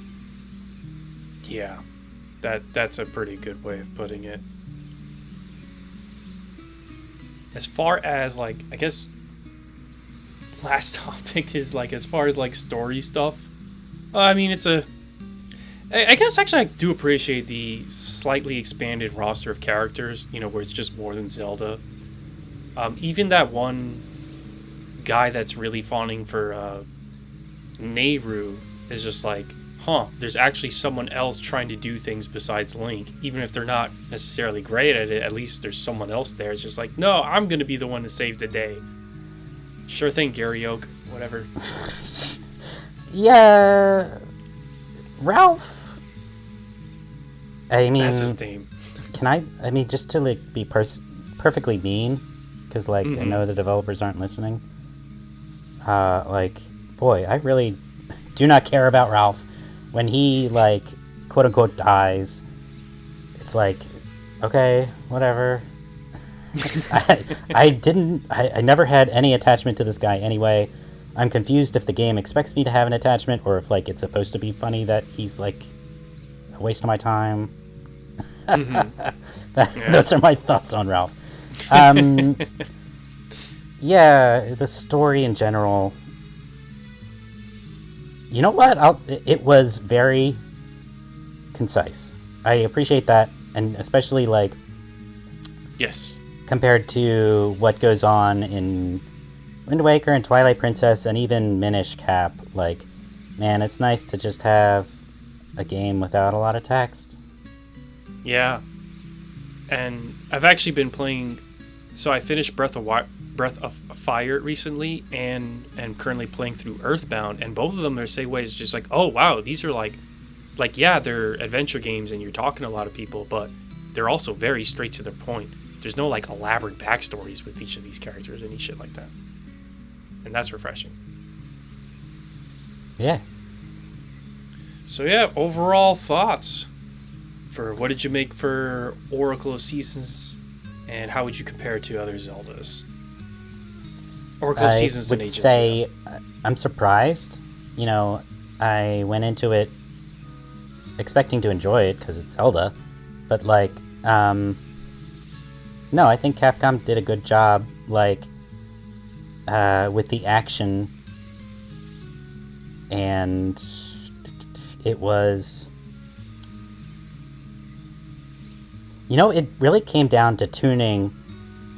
Yeah. That's a pretty good way of putting it. As far as, like, I guess last topic is, like, as far as, like, story stuff, I mean, I guess actually I do appreciate the slightly expanded roster of characters, where it's just more than Zelda. Even that one guy that's really fawning for Nehru is just like, there's actually someone else trying to do things besides Link. Even if they're not necessarily great at it, at least there's someone else there. It's just like, no, I'm going to be the one to save the day. Sure thing, Gary Oak, whatever. Yeah, Ralph. I mean, That's his name. I mean, just to, like, be perfectly mean, because, like, I know the developers aren't listening. Like, boy, I really do not care about Ralph. When he, like, quote unquote dies, it's like, okay, whatever. I never had any attachment to this guy anyway. I'm confused if the game expects me to have an attachment, or if, like, it's supposed to be funny that he's, like, a waste of my time. Those are my thoughts on Ralph. Yeah, the story in general. You know what? It was very concise. I appreciate that, and especially, like, Yes. compared to what goes on in Wind Waker and Twilight Princess and even Minish Cap. Like, man, it's nice to just have a game without a lot of text. Yeah. And I've actually been playing, so I finished Breath of Fire recently, and currently playing through Earthbound, and both of them are say ways just like, oh wow, these are like yeah, they're adventure games and you're talking to a lot of people, but they're also very straight to the point. There's no, like, elaborate backstories with each of these characters, any shit like that, and that's refreshing. Yeah. So yeah, overall thoughts for what did you make for Oracle of Seasons, and how would you compare it to other Zeldas? Oracle of Seasons and I would Ages. say I'm surprised. I went into it expecting to enjoy it because it's Zelda, but, like, no, I think Capcom did a good job, like, with the action, and it was, it really came down to tuning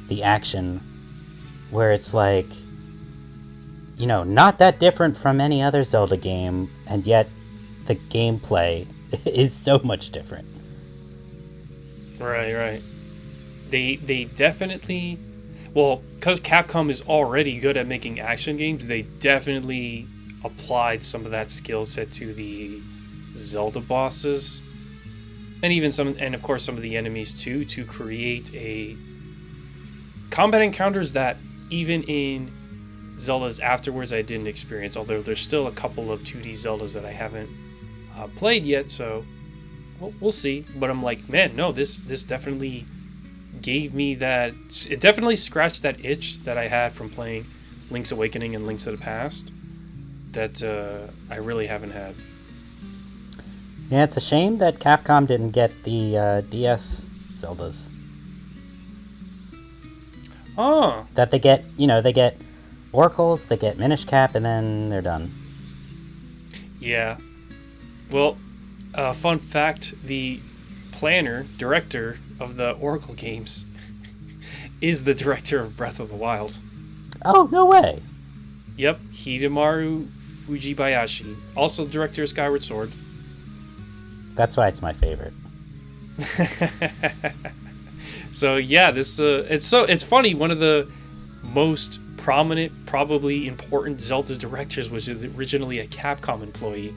the action, where it's like, not that different from any other Zelda game, and yet the gameplay is so much different. Right. They definitely, well, because Capcom is already good at making action games, they definitely applied some of that skill set to the Zelda bosses, and of course some of the enemies too, to create a combat encounters that even in Zeldas afterwards I didn't experience, although there's still a couple of 2D Zeldas that I haven't played yet, so we'll see. But I'm like, man, no, this definitely gave me that, it definitely scratched that itch that I had from playing Link's Awakening and Links to the Past that I really haven't had. Yeah, it's a shame that Capcom didn't get the DS Zeldas. Oh, That they get, they get Oracles, they get Minish Cap, and then they're done. yeah. Well, fun fact, the director of the Oracle games is the director of Breath of the Wild. Oh, no way. Yep, Hidemaru Fujibayashi, also the director of Skyward Sword. That's why it's my favorite. So yeah, this it's funny. One of the most prominent, probably important Zelda directors was originally a Capcom employee.